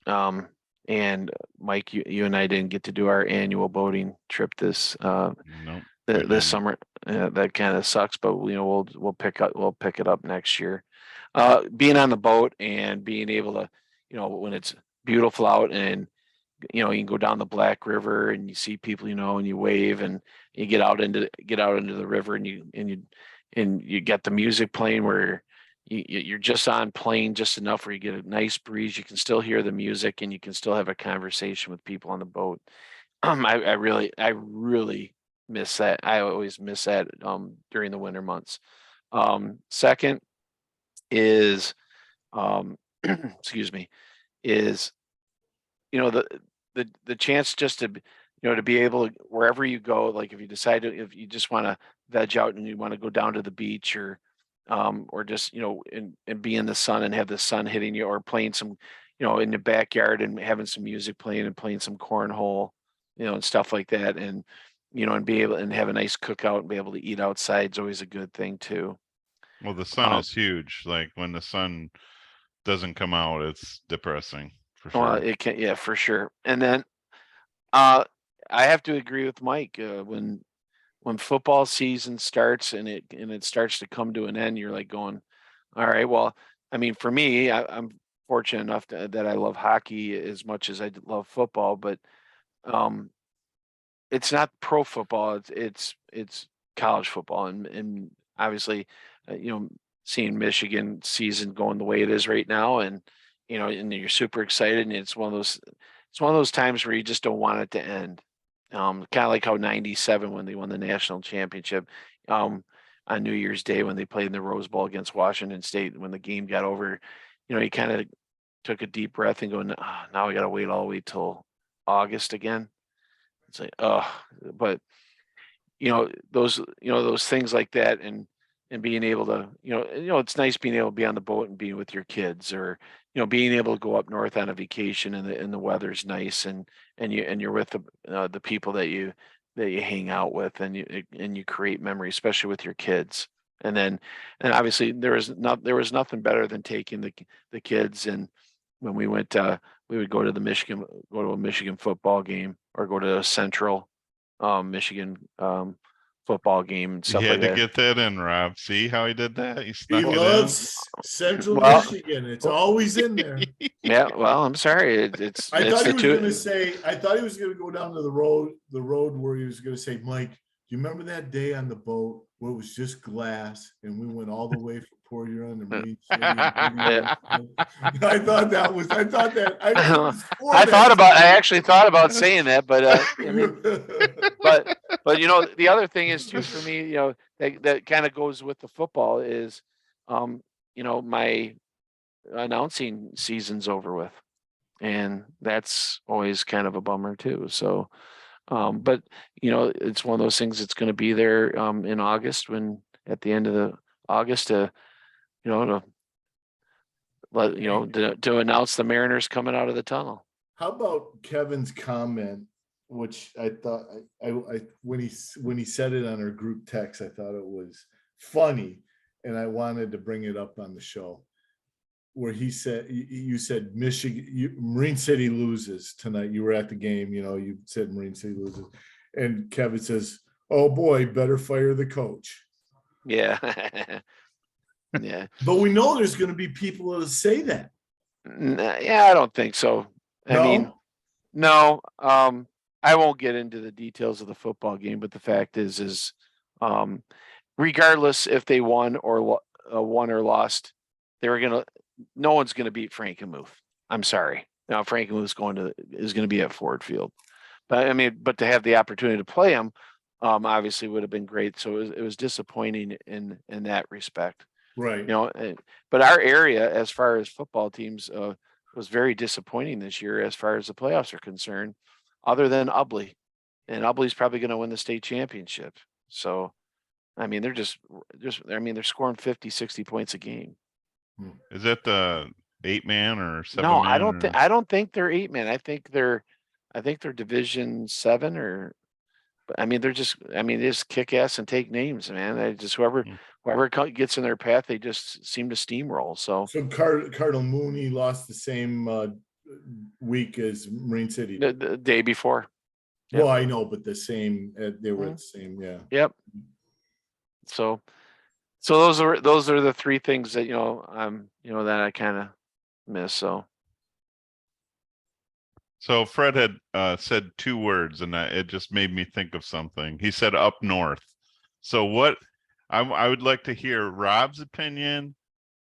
And Mike, you and I didn't get to do our annual boating trip this nope. we this didn't. summer. That kind of sucks, but we'll pick it up next year. Being on the boat and being able to, when it's beautiful out and you can go down the Black River and you see people, and you wave and you get out into the river and you get the music playing where you're just on plane just enough where you get a nice breeze. You can still hear the music and you can still have a conversation with people on the boat. I really miss that. I always miss that during the winter months. Second is excuse me, is the chance just to to be able to wherever you go, like if you decide if you just want to veg out and you want to go down to the beach or just and be in the sun and have the sun hitting you or playing some in the backyard and having some music playing and playing some cornhole and stuff like that and and be able and have a nice cookout and be able to eat outside is always a good thing too. Well, the sun is huge. Like when the sun doesn't come out, it's depressing for Well, sure. it can, yeah, for sure. And then I have to agree with Mike. When football season starts and it starts to come to an end, you're like going, all right. Well, I mean, for me, I'm fortunate enough that I love hockey as much as I love football, but um, it's not pro football. It's college football, and obviously, seeing Michigan season going the way it is right now, and and you're super excited, and it's one of those times where you just don't want it to end. Kind of like how '97 when they won the national championship, on New Year's Day when they played in the Rose Bowl against Washington State. When the game got over, you kind of took a deep breath and going, now we got to wait all the way till August again. It's like, oh, but those things like that and being able to it's nice being able to be on the boat and being with your kids or being able to go up north on a vacation and the weather's nice and you're with the people that you hang out with and you create memories, especially with your kids. And obviously there was nothing better than taking the kids, and when we went we would go to a Michigan football game or go to a Central Michigan football game and He stuff had like to that. get that in, Rob. See how he did that? He He snuck it loves Central Well- Michigan. It's always in there. in. Yeah, well, I'm sorry. It's I it's thought the he was two. gonna say, I thought he was gonna go down to the road where he was gonna say, Mike, do you remember that day on the boat where it was just glass and we went all the way from Port Huron to Marine City? I thought that was, I thought that. I actually thought about saying that, but I mean, but you know, the other thing is too for me, you know, that kind of goes with the football is, you know, my announcing season's over with, and that's always kind of a bummer too. So, but you know, it's one of those things that's going to be there in August when at the end of the August to, you know, to let you know to announce the Mariners coming out of the tunnel. How about Kevin's comment, which I thought I when he said it on our group text, I thought it was funny, and I wanted to bring it up on the show. Where he said, you said Marine City loses tonight. You were at the game, you know, you said Marine City loses. And Kevin says, oh boy, better fire the coach. Yeah. Yeah. But we know there's going to be people that say that. Yeah, I don't think so. I mean, no, I won't get into the details of the football game, but the fact is, regardless if they won or lost, no one's gonna beat Frankenmuth. I'm sorry. Now Frankenmuth is gonna be at Ford Field, but I mean, but to have the opportunity to play them, obviously would have been great. So it was disappointing in that respect. Right. You know, but our area, as far as football teams, was very disappointing this year as far as the playoffs are concerned, other than Ubley, and Ubley's probably going to win the state championship. So, I mean, they're scoring 50, 60 points a game. Is that the 8-man or 7-man? No, I don't think they're 8-man. I think they're Division 7 or. I mean, they just kick ass and take names, man. They just whoever gets in their path, they just seem to steamroll. So Cardinal Mooney lost the same week as Marine City. The day before. Yep. Well, I know, but the same. They were the same. Yeah. Yep. So those are the three things that that I kind of miss. So Fred had said 2 words, and it just made me think of something. He said up north. So what I would like to hear Rob's opinion,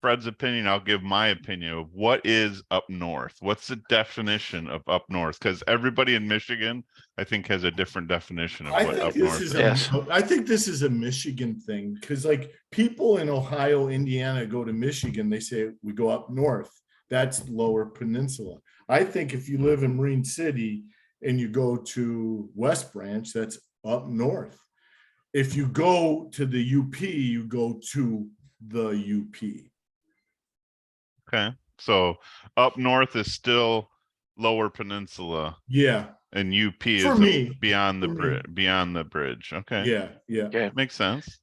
Fred's opinion. I'll give my opinion of what is up north. What's the definition of up north? Because everybody in Michigan, I think, has a different definition of what up north is. I think this is a Michigan thing, because like people in Ohio, Indiana go to Michigan, they say we go up north. That's Lower Peninsula. I think if you live in Marine City and you go to West Branch, that's up north. If you go to the UP, you go to the UP. Okay, so up north is still Lower Peninsula. Yeah, and UP for is me, beyond the bridge. Okay. Yeah. Okay. Makes sense.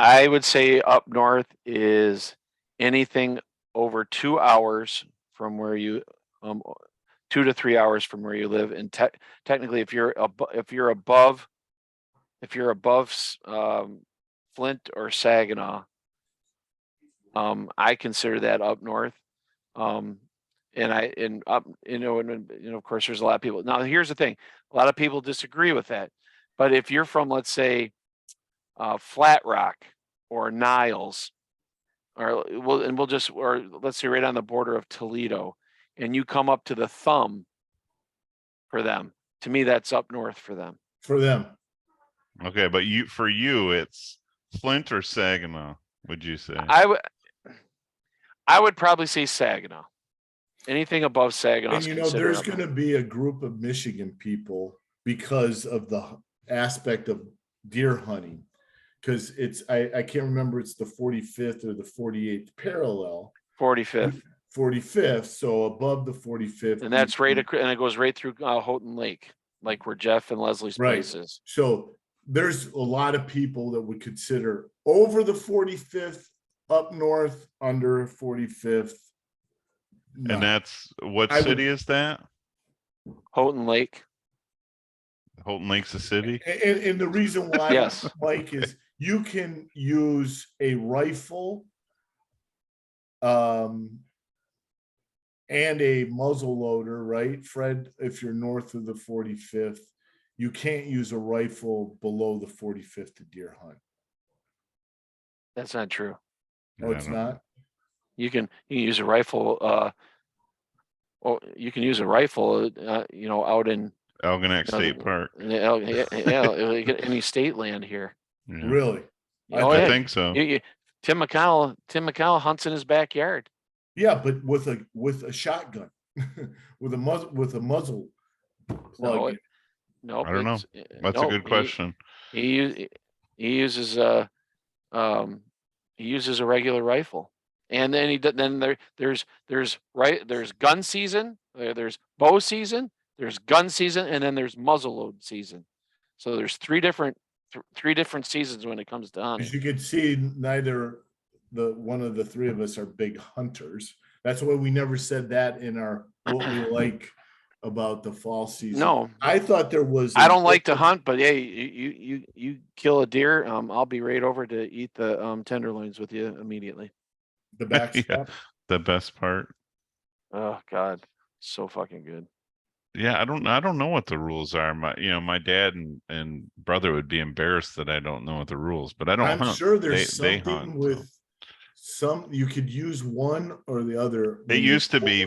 I would say up north is anything over 2 hours from where you 2 to 3 hours from where you live, and technically if you're above Flint or Saginaw, I consider that up north. And of course there's a lot of people. Now here's the thing, a lot of people disagree with that, but if you're from, let's say, Flat Rock or Niles, or let's say right on the border of Toledo, and you come up to the Thumb for them, to me that's up north for them. Okay, but for you it's Flint or Saginaw, would you say? I would probably say Saginaw. Anything above Saginaw. And there's going to be a group of Michigan people because of the aspect of deer hunting, because I can't remember, it's the 45th or the 48th parallel. 45th, so above the 45th, and that's and it goes right through Houghton Lake, like where Jeff and Leslie's place is. So there's a lot of people that would consider over the 45th, up north, under 45th. No. And that's what city is that? Houghton Lake. Houghton Lake's a city. And the reason why, Yes. Mike, is you can use a rifle and a muzzle loader, right, Fred? If you're north of the 45th, you can't use a rifle below the 45th to deer hunt. That's not true. Oh, I it's don't- not? You can use a rifle. You can use a rifle. Out in Algonac State Park. any state land here. Yeah. Really? Oh, I yeah. think so. Tim McConnell hunts in his backyard. Yeah, but with a shotgun, with a muzzle plug. No, in. Nope. I don't know. That's a good question. He uses a regular rifle, and then there's gun season, there's bow season, there's gun season, and then there's muzzleload season. So there's three different seasons when it comes to hunting. As you can see, neither one of the three of us are big hunters. That's why we never said that in our what we like about the fall season. No, I thought there was. I don't like to hunt, but hey, you kill a deer, I'll be right over to eat the tenderloins with you immediately. The back Yeah. step. The best part. Oh God, so fucking good. Yeah, I don't know what the rules are. My dad and brother would be embarrassed that I don't know what the rules, but I don't I'm hunt. sure there's They something hunt, with so. some you could use one or the other. It used to be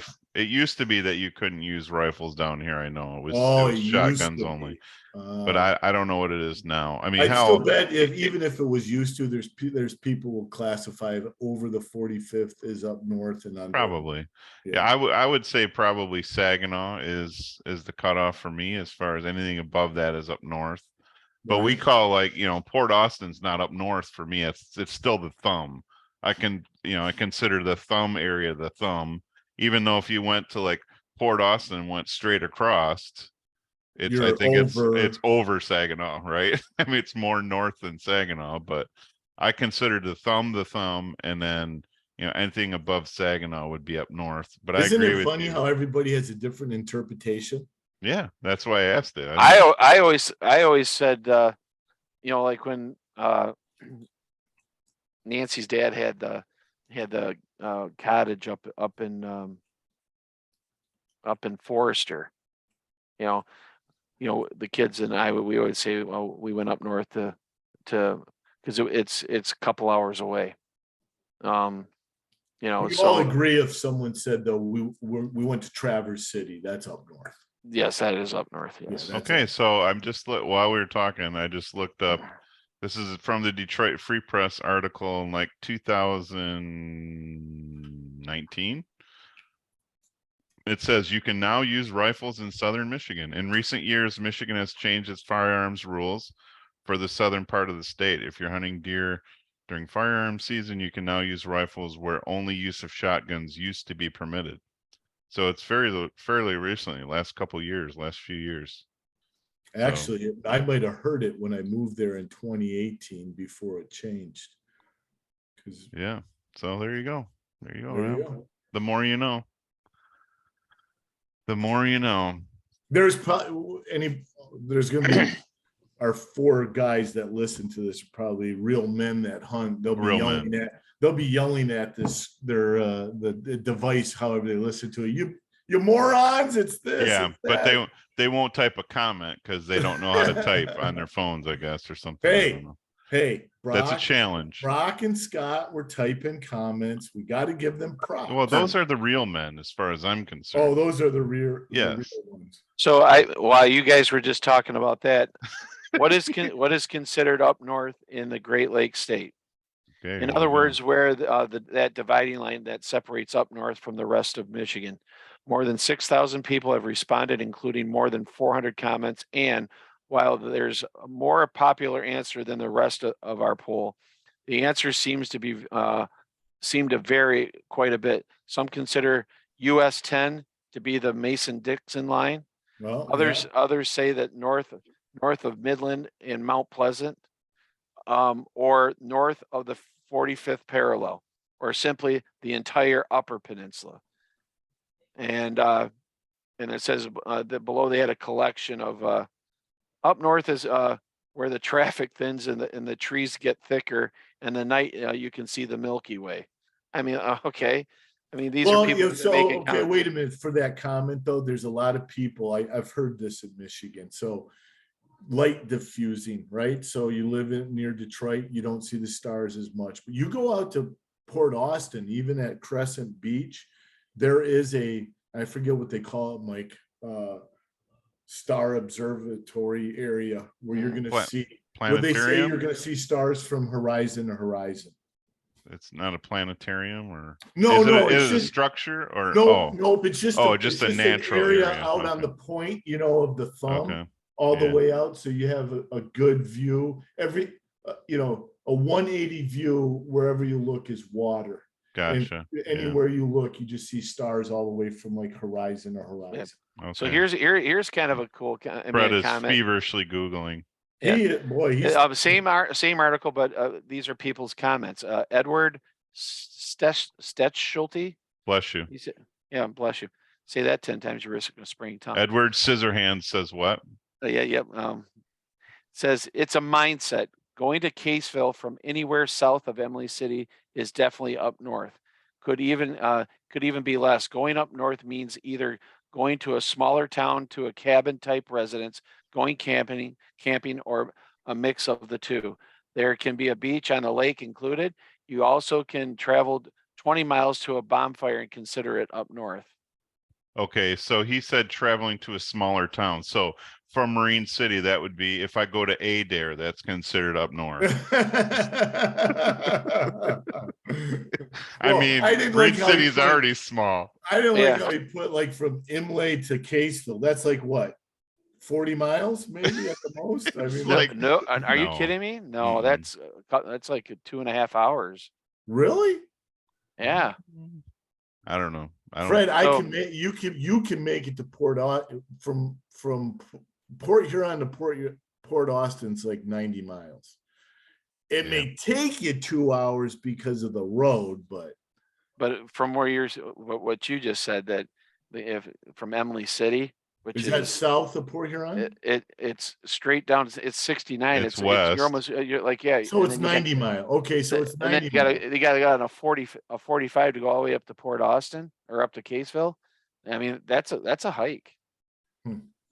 that you couldn't use rifles down here. I know it was Oh, it was used shotguns to only, be. but I don't know what it is now. I mean, I'd still hell, bet even if it was used to, there's people will classify it over the 45th is up north and under. probably. Yeah, I would say probably Saginaw is the cutoff for me as far as anything above that is up north. But we Right. call Port Austin's not up north for me. It's still the thumb. I consider the thumb area the thumb, even though if you went to like Port Austin and went straight across, I You're think over- it's over Saginaw, right? I mean, it's more north than Saginaw, but I consider the thumb, and then anything above Saginaw would be up north. But Isn't I agree it with funny you. how everybody has a different interpretation? Yeah, that's why I asked it. I always said, like when Nancy's dad had the cottage up in Forester, the kids and we always say, well, we went up north to because it's a couple hours away. We all So agree if someone said though we went to Traverse City, that's up north. yes, that is up north. Yes. that's Okay, up. so while we were talking, I just looked up. This is from the Detroit Free Press article in like 2019. It says you can now use rifles in southern Michigan. In recent years, Michigan has changed its firearms rules for the southern part of the state. If you're hunting deer during firearm season, you can now use rifles where only use of shotguns used to be permitted. So it's fairly recently, last few years. Actually, I might have heard it when I moved there in 2018 before it changed. Yeah. So there you go. There you go. The more you know. The more you know. There's probably there's gonna be our four guys that listen to this are probably real men that hunt. They'll be yelling at this the device, however they listen to it. You morons, it's this. Yeah, it's but that. they won't type a comment because they don't know how to type on their phones, I guess, or something. I don't know. Hey, Brock, That's a challenge. Brock and Scott were typing comments. We got to give them props. Well, those are the real men, as far as I'm concerned. Oh, those are the real Yes. ones. So while you guys were just talking about that, what is considered up north in the Great Lakes state? Okay, In here other we go. words, where that dividing line that separates up north from the rest of Michigan. More than 6,000 people have responded, including more than 400 comments. And while there's a more popular answer than the rest of our poll, the answer seem to vary quite a bit. Some consider US 10 to be the Mason-Dixon line. Well, Others say that north of Midland and Mount Pleasant, or north of the 45th parallel, or simply the entire Upper Peninsula. And it says that below they had a collection of Up north is where the traffic thins and the trees get thicker, and the night you can see the Milky Way. I mean, okay. I mean, these are Well, people that make it okay, wait a minute for that comment though. There's a lot of people, I've heard this in Michigan. So light diffusing, right? So you live near Detroit, you don't see the stars as much, but you go out to Port Austin, even at Crescent Beach, there is I forget what they call it, Mike, star observatory area where you're going to see, where they say you're Planetarium? going to see stars from horizon to horizon. It's not a planetarium, or No, no, is it's it a just, structure, or nope, nope. It's just just a an natural area area. out on Okay. the point, of the thumb, Okay. all the Yeah. way out, so you have a good view. Every, a 180 view wherever you look is water. And Gotcha. anywhere you look, you just see stars all the way from like horizon to horizon. Okay. So here's kind of a cool Fred is comment. feverishly Googling. Yeah. He's Same article, but these are people's comments. Edward Stetschulti. Bless you. He said, yeah, bless you. Say that 10 times, you risk a sprained tongue. Edward Scissorhands says what? Yeah. Says it's a mindset. Going to Caseville from anywhere south of Emily City is definitely up north. Could even be less. Going up north means either going to a smaller town to a cabin type residence, going camping, or a mix of the two. There can be a beach on a lake included. You also can travel 20 miles to a bonfire and consider it up north. Okay, so he said traveling to a smaller town. So from Marine City, that would be if I go to Adair, that's considered up north. I mean, Marine City is already small. I didn't like how he put like from Imlay to Caseville. That's like what, 40 miles maybe at the most? I mean, like, no, are you no. kidding me? No, that's like 2.5 hours. Really? Yeah. I don't know. Fred, you can make it to from Port Huron to Port Austin's like 90 miles. It may take you 2 hours because of the road, but from where what you just said, that if from Emily City, which is that south of Port Huron? It's straight down. It's 69. It's west. You're almost you're like, yeah. So it's 90 miles. Okay, so it's 90 miles. You gotta go on a 45 to go all the way up to Port Austin or up to Caseville. I mean, that's a hike.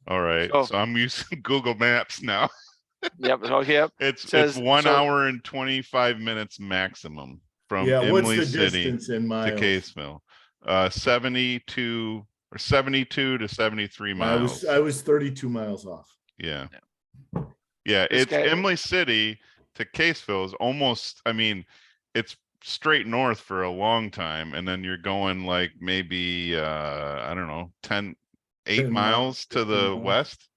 All right. So I'm using Google Maps now. Yep. Oh, yep. It's 1 hour and 25 minutes maximum from Emily City to Caseville. 72 to 73 miles. I was 32 miles off. Yeah. It's Emily City to Caseville is almost, I mean, it's straight north for a long time, and then you're going like maybe I don't know, 8 miles to the west.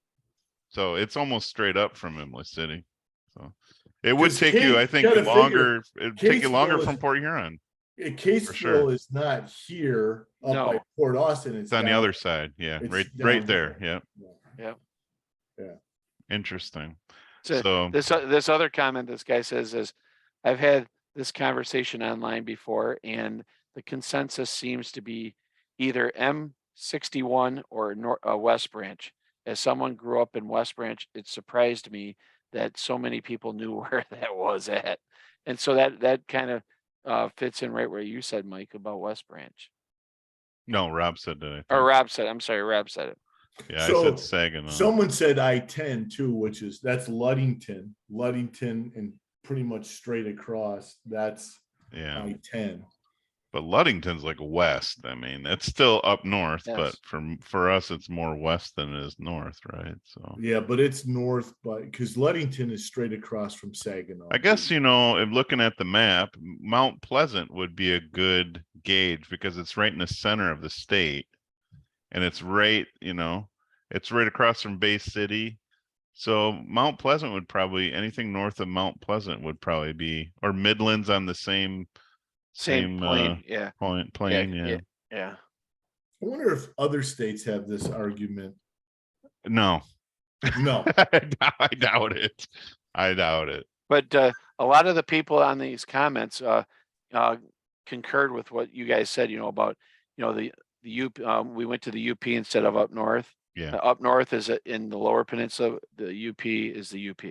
So it's almost straight up from Emily City. So it would take you, I think, longer. It'd take you longer from Port Huron. Caseville is not here up by Port Austin. It's on the other side. Yeah, right there. Yeah. Interesting. So this other comment this guy says is, I've had this conversation online before, and the consensus seems to be either M61 or West Branch. As someone grew up in West Branch, it surprised me that so many people knew where that was at. And so that kind of fits in right where you said, Mike, about West Branch. No, Rob said that. Or Rob said, I'm sorry, Rob said it. Yeah, so I said Saginaw. Someone said I-10 too, that's Ludington and pretty much straight across. That's I-10. But Ludington's like west. I mean, it's still up north, but for us, it's more west than it is north, right? So yeah, but it's north, because Ludington is straight across from Saginaw. I guess, if looking at the map, Mount Pleasant would be a good gauge because it's right in the center of the state, and it's right, it's right across from Bay City. So Mount Pleasant would probably, anything north of Mount Pleasant would probably be, or Midlands on the same plane, plane. Yeah. I wonder if other states have this argument. No. I doubt it. But a lot of the people on these comments concurred with what you guys said, about the UP. We went to the UP instead of up north. Yeah. Up north is in the lower peninsula. The UP is the UP.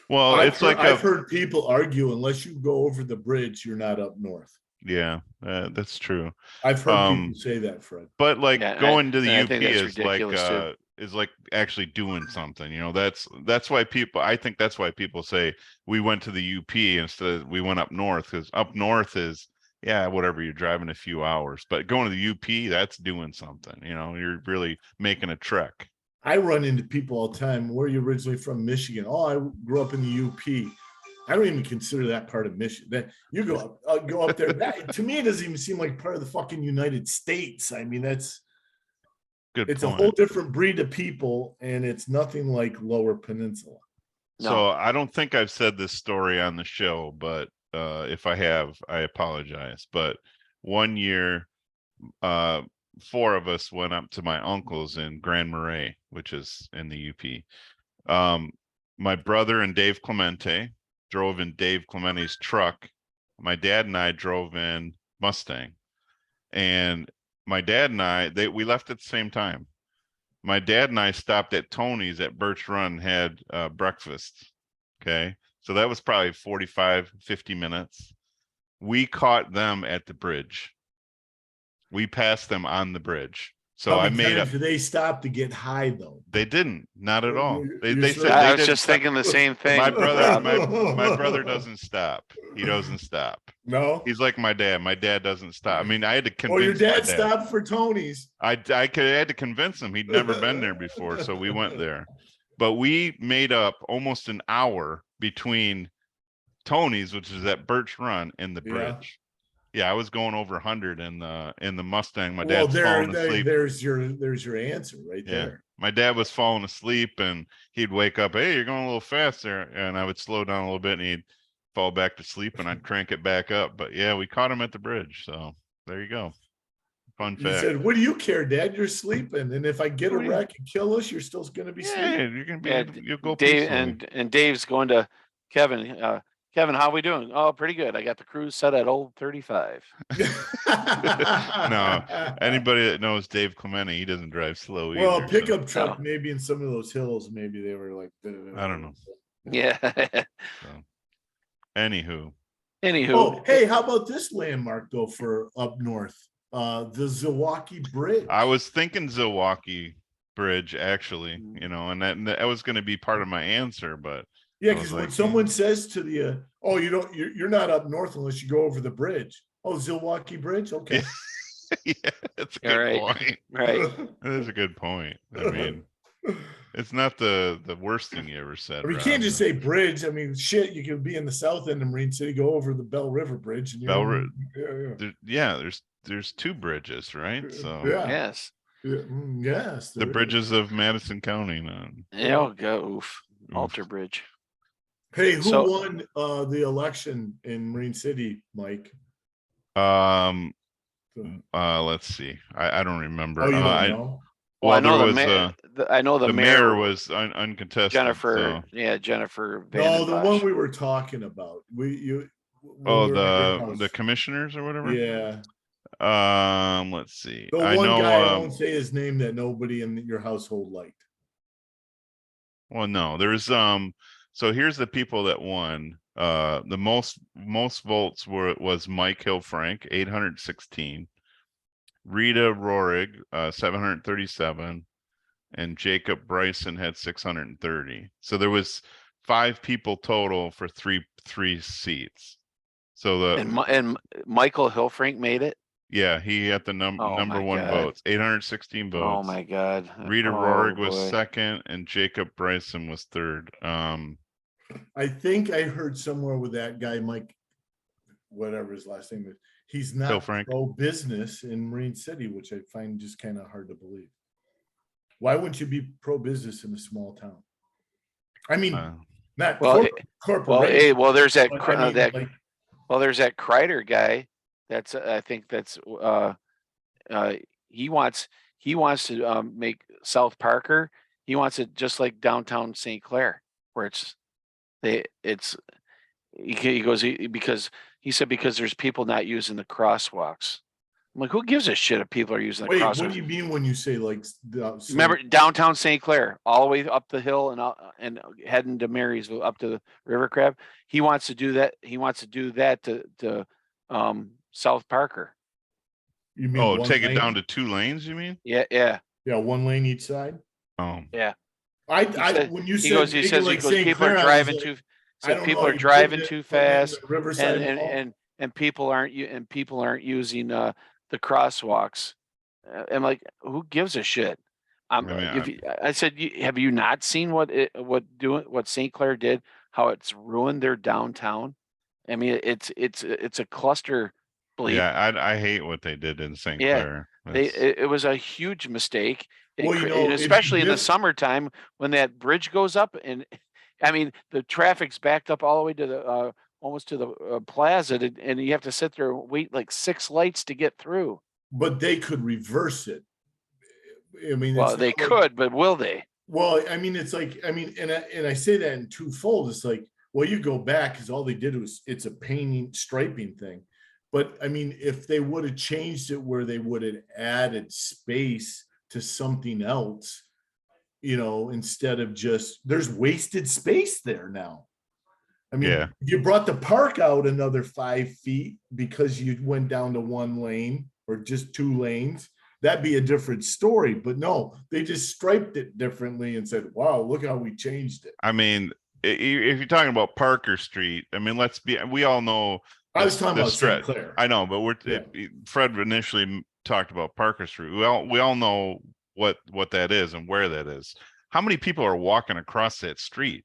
Well, it's like I've heard people argue unless you go over the bridge, you're not up north. yeah, that's true. I've heard people say that, Fred. But like Yeah, going to the I UP think that's is like ridiculous, too. is like actually doing something. That's why people. I think that's why people say we went to the UP instead of we went up north, because up north is whatever, you're driving a few hours, but going to the UP, that's doing something. You're really making a trek. I run into people all the time. Where are you originally from? Michigan. Oh, I grew up in the UP. I don't even consider that part of Michigan. That you go up there. That, to me, it doesn't even seem like part of the fucking United States. I mean, it's point. A whole different breed of people, and it's nothing like Lower Peninsula. So I don't think I've said this story on the show, but if I have, I apologize. But one year, 4 of us went up to my uncle's in Grand Marais, which is in the UP. My brother and Dave Clemente drove in Dave Clemente's truck. My dad and I drove in Mustang, and my dad and we left at the same time. My dad and I stopped at Tony's at Birch Run, had breakfast. Okay. So that was probably 45, 50 minutes. We caught them at the bridge. We passed them on the bridge. So How many times do they stop to get high though? They didn't, not at all. They You're said I they was didn't just stop. thinking the same thing. My brother, Rob. my brother doesn't stop. He doesn't stop. No, He's like my dad. My dad doesn't stop. I mean, I had to convince. Well, your dad my dad stopped for Tony's. I had to convince him. He'd never been there before, so we went there. But we made up almost an hour between Tony's, which is at Birch Run, and the bridge. Yeah, I was going over 100 in the Mustang. My dad's falling asleep. There's your answer right there. My dad was falling asleep, and he'd wake up. Hey, you're going a little faster, and I would slow down a little bit, and he'd fall back to sleep, and I'd crank it back up. But yeah, we caught him at the bridge. So there you go. Fun fact. He said, "What do you care, Dad? You're sleeping, and if I get a wreck and kill us, you're still going to be sleeping." Yeah, you're gonna be. You'll go Dave peacefully. and Dave's going to Kevin. Kevin, how we doing? Oh, pretty good. I got the cruise set at old 35. No, anybody that knows Dave Clemente, he doesn't drive slow either. Well, a pickup so. truck, maybe in some of those hills, maybe they were like, I don't know. Yeah. So. Anywho. Oh, hey, how about this landmark though for up north? The Zilwaukee Bridge. I was thinking Zilwaukee Bridge, actually, and that was going to be part of my answer, but yeah, because when someone says to the oh, you're not up north unless you go over the bridge. Oh, Zilwaukee Bridge, okay. Yeah, that's a good point. Right. That is a good point. I mean, it's not the worst thing you ever said. I mean, you can't just say bridge. I mean, shit, you could be in the south end of Marine City, go over the Bell River Bridge, and there's 2 bridges, right? So yes, yes, the bridges of Madison County. Alter Bridge. Hey, who won the election in Marine City, Mike? Let's see. I don't remember. Oh, you don't know? Well, I know the mayor was uncontested. Jennifer, Jennifer. No, the one we were talking about. The commissioners or whatever. Yeah. Let's see. The one guy, I won't say his name, that nobody in your household liked. Well, no, there's so here's the people that won. The most votes was Mike Hillfrank, 816, Rita Rohrig, 737, and Jacob Bryson had 630. So there was 5 people total for three seats. So and Michael Hillfrank made it. Yeah, he had the number 1 votes, 816 votes. Oh my God. Rita Rohrig was second, and Jacob Bryson was third. I think I heard somewhere with that guy, Mike, whatever his last name is, he's not pro-business in Marine City, which I find just kind of hard to believe. Why wouldn't you be pro-business in a small town? I mean, not corporate. Well, there's that there's that Kreider guy. That's I think that's he wants to make South Parker. He wants it just like downtown St. Clair, where he goes because he said because there's people not using the crosswalks. I'm like, who gives a shit if people are using the Wait, crosswalk? what do you mean when you say like? So- Remember downtown St. Clair, all the way up the hill and heading to Marysville up to the River Crab. He wants to do that. He wants to do that to South Parker. You mean Oh, one take it lane? down to 2 lanes, you mean? Yeah, yeah, Yeah, one lane each side. Oh, yeah. I said- when you He said goes. make He it says. He like goes. St. People are Clair, I was driving like, too. I Said don't people know, are you driving putting too it in fast, the Riverside and Mall? people aren't using the crosswalks. I'm like, who gives a shit? I mean, I said, have you not seen what St. Clair did? How it's ruined their downtown. I mean, it's a cluster bleep. yeah, I hate what they did in St. Yeah, Clair. it was a huge mistake. Well, you know, And it'd be especially in the diff- summertime when that bridge goes up, and I mean the traffic's backed up all the way to the almost to the plaza, and you have to sit there and wait like 6 lights to get through. but they could reverse it. I mean, Well, it's they not like- could, but will they? Well, I mean, it's like, I mean, and I say that in twofold. It's like, well, you go back because all they did was it's a painting striping thing. But I mean, if they would have changed it where they would have added space to something else, you know, instead of just there's wasted space there now. I mean, Yeah. if you brought the park out another 5 feet because you went down to 1 lane or just 2 lanes, that'd be a different story. But no, they just striped it differently and said, wow, look how we changed it. I mean, if you're talking about Parker Street, I mean, we all know. I was talking the about St. stretch. Clair. I know, but Fred initially talked about Parker Street. We all know what that is and where that is. How many people are walking across that street?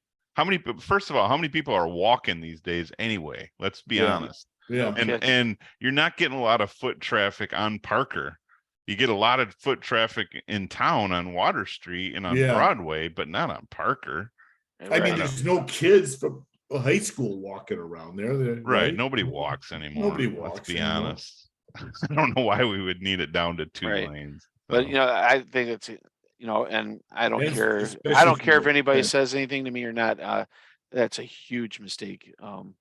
First of all, how many people are walking these days anyway? Let's be honest. Yeah. And you're not getting a lot of foot traffic on Parker. You get a lot of foot traffic in town on Water Street and on Broadway, but not on Parker. I mean, there's no kids from high school walking around there. Right. Nobody walks anymore. Nobody walks. Let's be anymore. honest. I don't know why we would need it down to 2 Right. lanes. But so. you know, I think it's and I don't And care. especially I don't care if for- anybody yeah. says anything to me or not. That's a huge mistake. You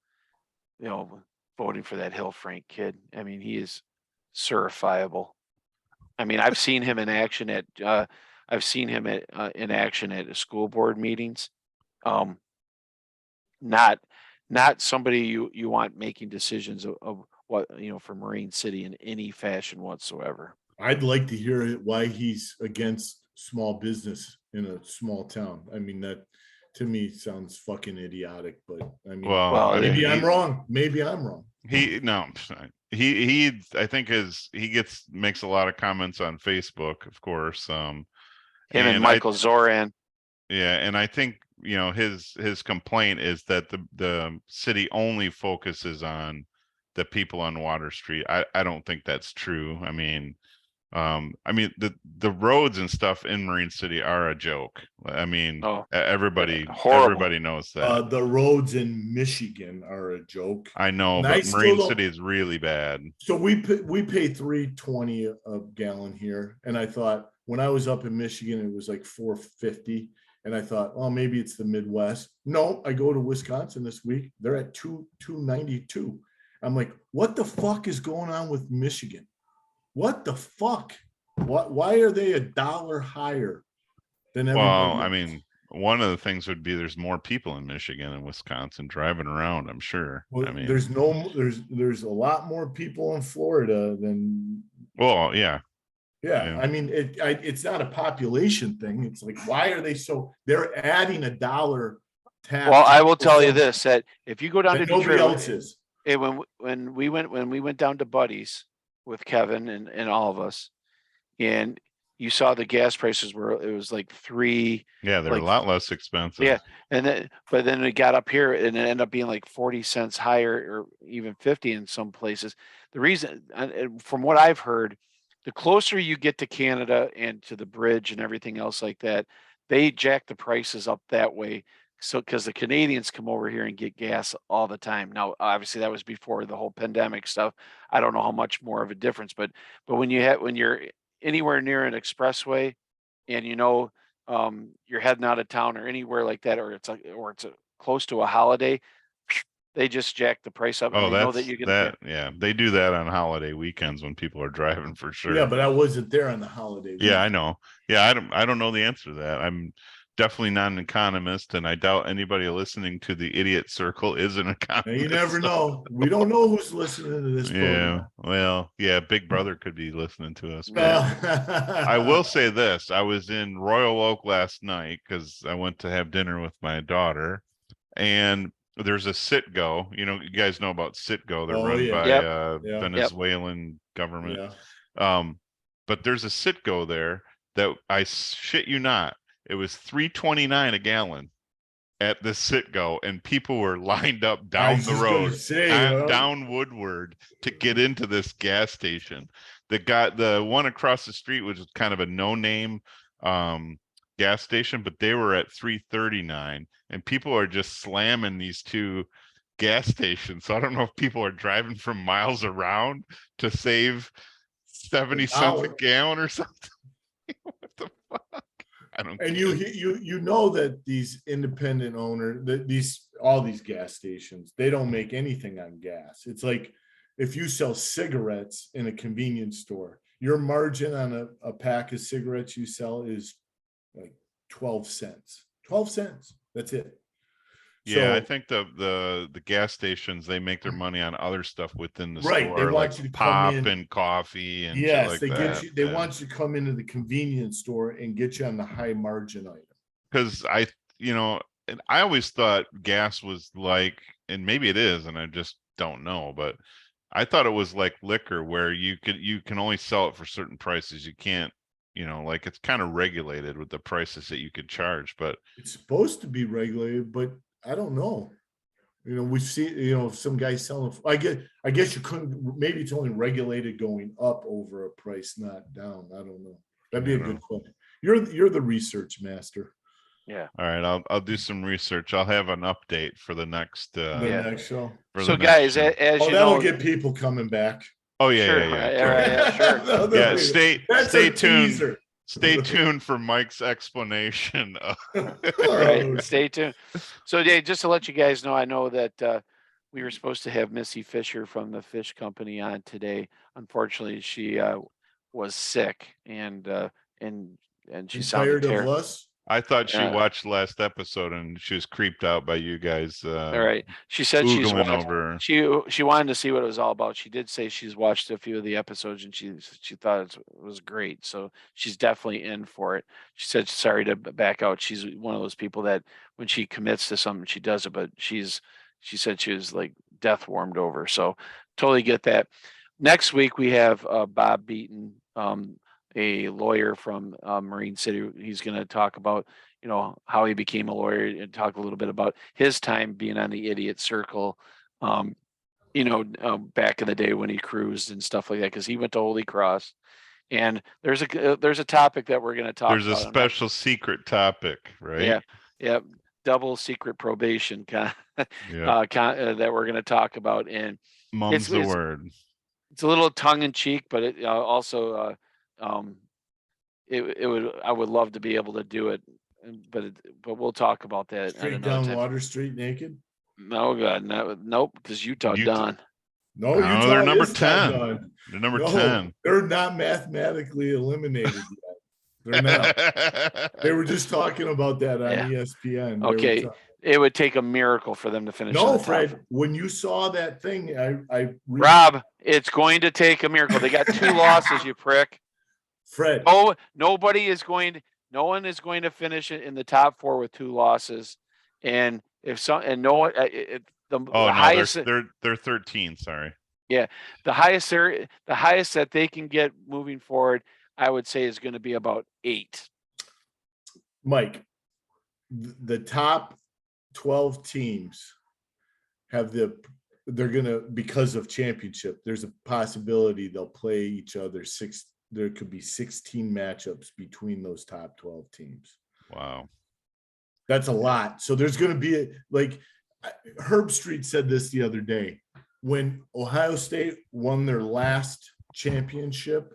know, voting for that Hill Frank kid. I mean, he is certifiable. I mean, I've seen him in action at in action at school board meetings. Not somebody you want making decisions of what, you know, for Marine City in any fashion whatsoever. I'd like to hear why he's against small business in a small town. I mean, that to me sounds fucking idiotic, but I mean, Well, I maybe mean, I'm wrong. Maybe I'm wrong. he I think makes a lot of comments on Facebook, of course. Him and Michael Zoran. Yeah, and I think, you know, his complaint is that the city only focuses on the people on Water Street. I don't think that's true. I mean, the roads and stuff in Marine City are a joke. I mean, everybody knows that. The roads in Michigan are a joke. I know, And but Marine City is really bad. So we pay $3.20 a gallon here, and I thought when I was up in Michigan it was like $4.50, and I thought, oh, maybe it's the Midwest. No, I go to Wisconsin this week. They're at $2.92. I'm like, what the fuck is going on with Michigan? What the fuck? Why are they $1 higher than everybody else? I mean, one of the things would be there's more people in Michigan and Wisconsin driving around, I'm sure. Well, I mean, there's a lot more people in Florida than. Well, yeah. Yeah. I mean, it's not a population thing. It's like, why are they're adding $1 tax? Well, I will tell you this, that if you go down to nobody Detroit, else is. when we went down to Buddy's with Kevin and all of us, and you saw the gas prices it was like they're a lot less expensive. Yeah, but then it got up here and it ended up being like 40 cents higher, or even 50 in some places. The reason, from what I've heard, the closer you get to Canada and to the bridge and everything else like that, they jack the prices up that way. So, because the Canadians come over here and get gas all the time. Now, obviously, that was before the whole pandemic stuff. I don't know how much more of a difference, but when you're anywhere near an expressway, and you're heading out of town or anywhere like that, or it's close to a holiday, they just jack the price up. Oh, And they know that that's you can. that. Yeah, they do that on holiday weekends when people are driving for sure. Yeah, but I wasn't there on the holiday. Yeah, I weekend. know. Yeah, I don't know the answer to that. I'm definitely not an economist, and I doubt anybody listening to the Idiot Circle is an Now, economist. you never know. We don't know who's listening to this Yeah, program. well, yeah, Big Brother could be listening to us. But Yeah. I will say this: I was in Royal Oak last night because I went to have dinner with my daughter, and there's a Citgo. You guys know about Citgo. They're Oh, run yeah. by Yep. Yeah. Venezuelan government. Yeah. But there's a Citgo there that I shit you not, it was $3.29 a gallon at the Citgo, and people were lined up I down was the just gonna road, say, down Woodward to get into this gas station. The one across the street was kind of a no-name gas station, but they were at $3.39, and people are just slamming these two gas stations. So I don't know if people are driving from miles around to save 70 cents a Now- gallon or something. What the fuck? I don't And get it. you know that these independent owner that all these gas stations, they don't make anything on gas. It's like if you sell cigarettes in a convenience store, your margin on a pack of cigarettes you sell is like 12 cents. 12 cents. That's it. Yeah, I So- think the gas stations, they make their money on other stuff within the Right, they store, want like you to come pop in- and coffee and shit Yes, like they that. get you. They want you to come into the convenience store and get you on the high margin item. Because and I always thought gas was like, and maybe it is, and I just don't know, but I thought it was like liquor where you can only sell it for certain prices. You can't, like it's kind of regulated with the prices that you could charge, but It's supposed to be regulated, but I don't know. We've seen, some guys selling. I guess you couldn't. Maybe it's only regulated going up over a price, not down. I don't know. That'd be a good question. You're the research master. Yeah. all right, I'll do some research. I'll have an update for the next The Yeah. next show. for So the next guys, show. as Oh, you that'll know, get people coming back. Oh yeah, sure, yeah. yeah, sure. That'll Yeah, be- stay That's stay a tuned. teaser. Stay tuned for Mike's explanation. Right, stay tuned. So, Dave, just to let you guys know, I know that we were supposed to have Missy Fisher from the fish company on today. Unfortunately, she was sick and she She's sounded tired of terrible. us. I thought she Uh, watched last episode and she was creeped out by you guys All right, she said she's oogling watched. over. She wanted to see what it was all about. She did say she's watched a few of the episodes and she thought it was great. So she's definitely in for it. She said sorry to back out. She's one of those people that when she commits to something, she does it. But she said she was like death warmed over. So totally get that. Next week we have Bob Beaton, a lawyer from Marine City. He's going to talk about how he became a lawyer and talk a little bit about his time being on the Idiot Circle, back in the day when he cruised and stuff like that, because he went to Holy Cross. And there's a topic that we're going to talk There's about. a special secret topic, right? Yeah. Yeah. Double secret probation Yeah. that we're going to talk about. And Mum's the it's- word. it's a little tongue in cheek, but it also, I would love to be able to do it, but we'll talk about that. at Straight another down time. Water Street naked. No, God, no, nope, because Utah done. No, Oh, Utah they're number is not 10. done. They're number No, 10. they're not mathematically eliminated yet. They're not. They were just talking about that on Yeah. ESPN. They were Okay, ta- it would take a miracle for them to finish. in No, the top. Fred, when you saw that thing, Rob, it's going to take a miracle. They got 2 losses, you prick. Fred, Oh, no one is going to finish it in the top 4 with 2 losses. And if some, and no one, the Oh no, highest, they're 13. Sorry. the highest that they can get moving forward, I would say is going to be about 8. Mike, the top 12 teams have they're gonna, because of championship, there's a possibility they'll play each other there could be 16 matchups between those top 12 teams. Wow. That's a lot. So there's going to be Herb Street said this the other day. When Ohio State won their last championship,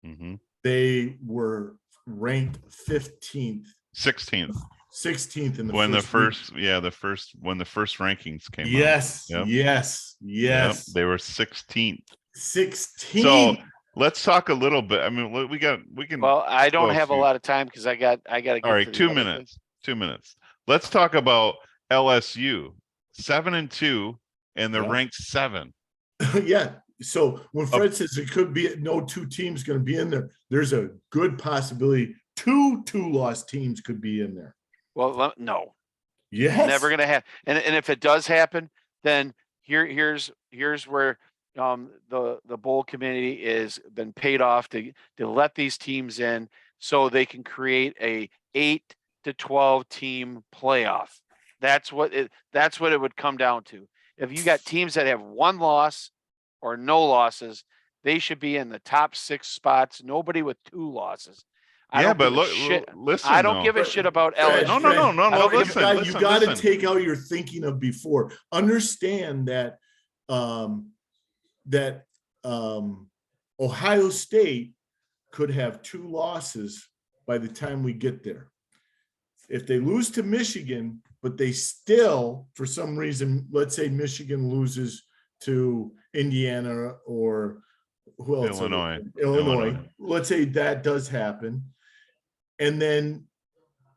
Mm-hmm. they were ranked 15th. 16th. 16th in the when the first week. when the first rankings came out. Yes, Yep. yes, yes. They were 16th. 16. So let's talk a little bit. I mean, we can. Well, I don't go have a few- lot of time because I got to get All right, to the 2 other thing. minutes. 2 minutes. Let's talk about LSU 7-2, and they're Yeah. ranked 7. Yeah. So when Fred says it could be no two teams going to be in there, there's a good possibility two loss teams could be in there. Well, no, Yes. never going to happen. And if it does happen, then here's where the bowl committee is been paid off to let these teams in so they can create a 8 to 12 team playoff. That's what it would come down to. If you got teams that have one loss or no losses, they should be in the top 6 spots. Nobody with 2 losses. I don't give a shit. Listen. I don't give a shit about LSU. No. Listen. You got to take out your thinking of before. Understand that Ohio State could have 2 losses by the time we get there. If they lose to Michigan, but they still, for some reason, let's say Michigan loses to Indiana or who else? Illinois. Let's say that does happen. And then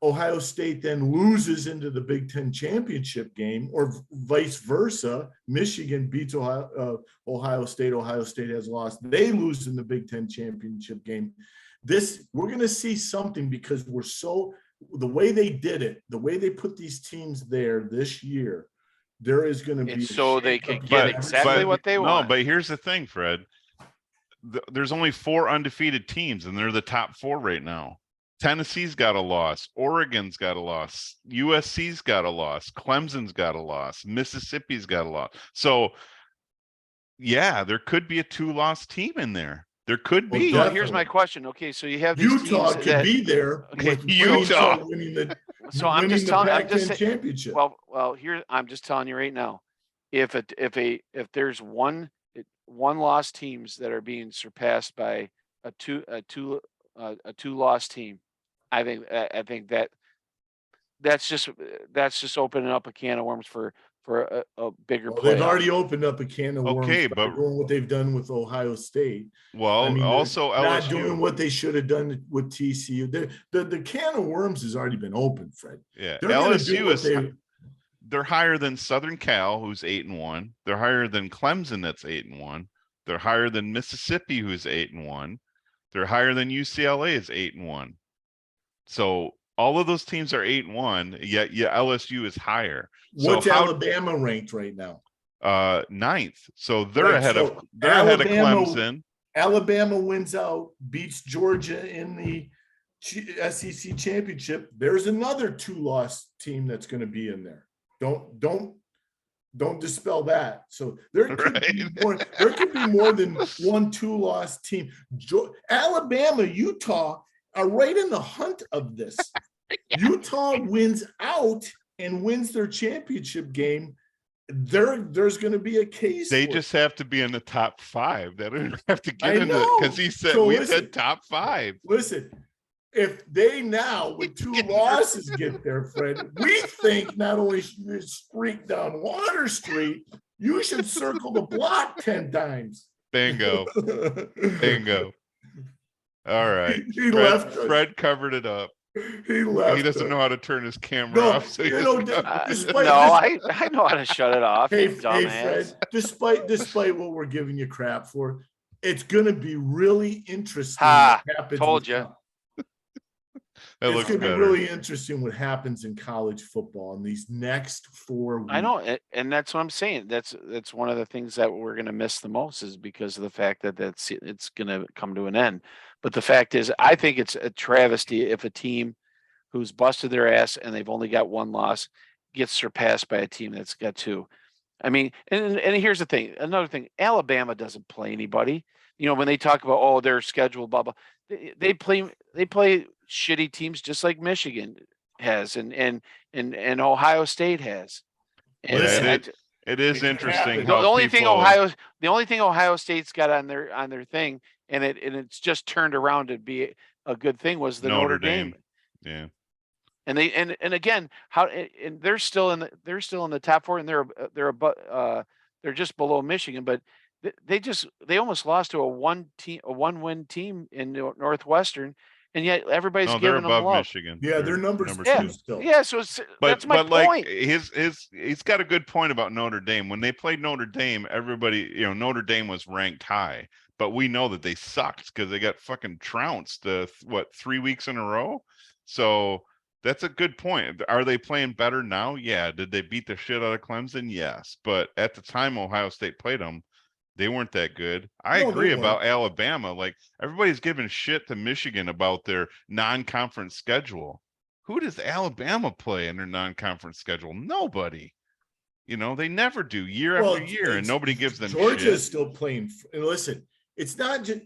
Ohio State then loses into the Big Ten championship game, or vice versa. Michigan beats Ohio State. Ohio State has lost. They lose in the Big Ten championship game. We're going to see something because the way they did it, the way they put these teams there this year, there is going to be so they can get exactly what they want. No, but here's the thing, Fred. There's only 4 undefeated teams, and they're the top 4 right now. Tennessee's got a loss. Oregon's got a loss. USC's got a loss. Clemson's got a loss. Mississippi's got a loss. So, yeah, there could be a 2-loss team in there. There could be. Well, here's my question. Okay, so you have these Utah teams could be there. Okay, Utah winning the. So I'm just telling. I'm just saying. Championship. Well, here I'm just telling you right now. If there's one loss teams that are being surpassed by a two loss team, I think that's just opening up a can of worms for a bigger playoff. They've already opened up a can of worms. Okay, by but doing what they've done with Ohio State. Well, I mean, also not LSU doing what they should have done with TCU. The can of worms has already been opened, Fred. Yeah, They're LSU they're higher than Southern Cal, who's 8-1. They're higher than Clemson, that's 8-1. They're higher than Mississippi, who's 8-1. They're higher than UCLA, is 8-1. So all of those teams are 8-1. Yet LSU is higher. What's Alabama ranked right now? 9th. So they're ahead of Clemson. Alabama wins out, beats Georgia in the SEC championship. There's another 2-loss team that's going to be in there. Don't dispel that. So there could be more. There could be more than 1 2-loss team. Alabama, Utah are right in the hunt of this. Utah wins out and wins their championship game. There's going to be a case. They just have to be in the top 5. They don't have to get into know. it because he said said top 5. Listen. If they now with 2 losses get there, Fred, we think not only should you streak down Water Street, you should circle the block 10 times. Bingo. Bingo. All right. Fred covered it up. He left. He doesn't know how to turn his camera off. So I know how to shut it off. Hey, Fred, despite what we're giving you crap for, it's going to be really interesting. Told you. It's going to be really interesting what happens in college football in these next 4 weeks. I know, and that's what I'm saying. That's one of the things that we're going to miss the most is because of the fact that it's going to come to an end. But the fact is, I think it's a travesty if a team who's busted their ass and they've only got 1 loss gets surpassed by a team that's got 2. I mean, and here's the thing. Another thing, Alabama doesn't play anybody. You know, when they talk about their schedule, blah blah, they play shitty teams just like Michigan has and Ohio State has. And it is interesting. The only thing Ohio State's got on their thing, and it's just turned around to be a good thing, was the Notre Dame. Yeah. And and again, and they're still in the top 4, and they're just below Michigan, but they almost lost to a 1-win team in Northwestern, and yet everybody's No, they're giving them above love. Michigan. Yeah, they're number Yeah. 2 still. Yeah, so that's my But like point. he's got a good point about Notre Dame. When they played Notre Dame, everybody, Notre Dame was ranked high, but we know that they sucked because they got fucking trounced 3 weeks in a row. So that's a good point. Are they playing better now? Yeah. Did they beat the shit out of Clemson? Yes. But at the time Ohio State played them, they weren't that good. I No, they agree about weren't. Alabama. Like everybody's giving shit to Michigan about their non-conference schedule. Who does Alabama play in their non-conference schedule? Nobody. They never do year Well, after year, and nobody gives them Georgia shit. is still playing. And listen, it's not just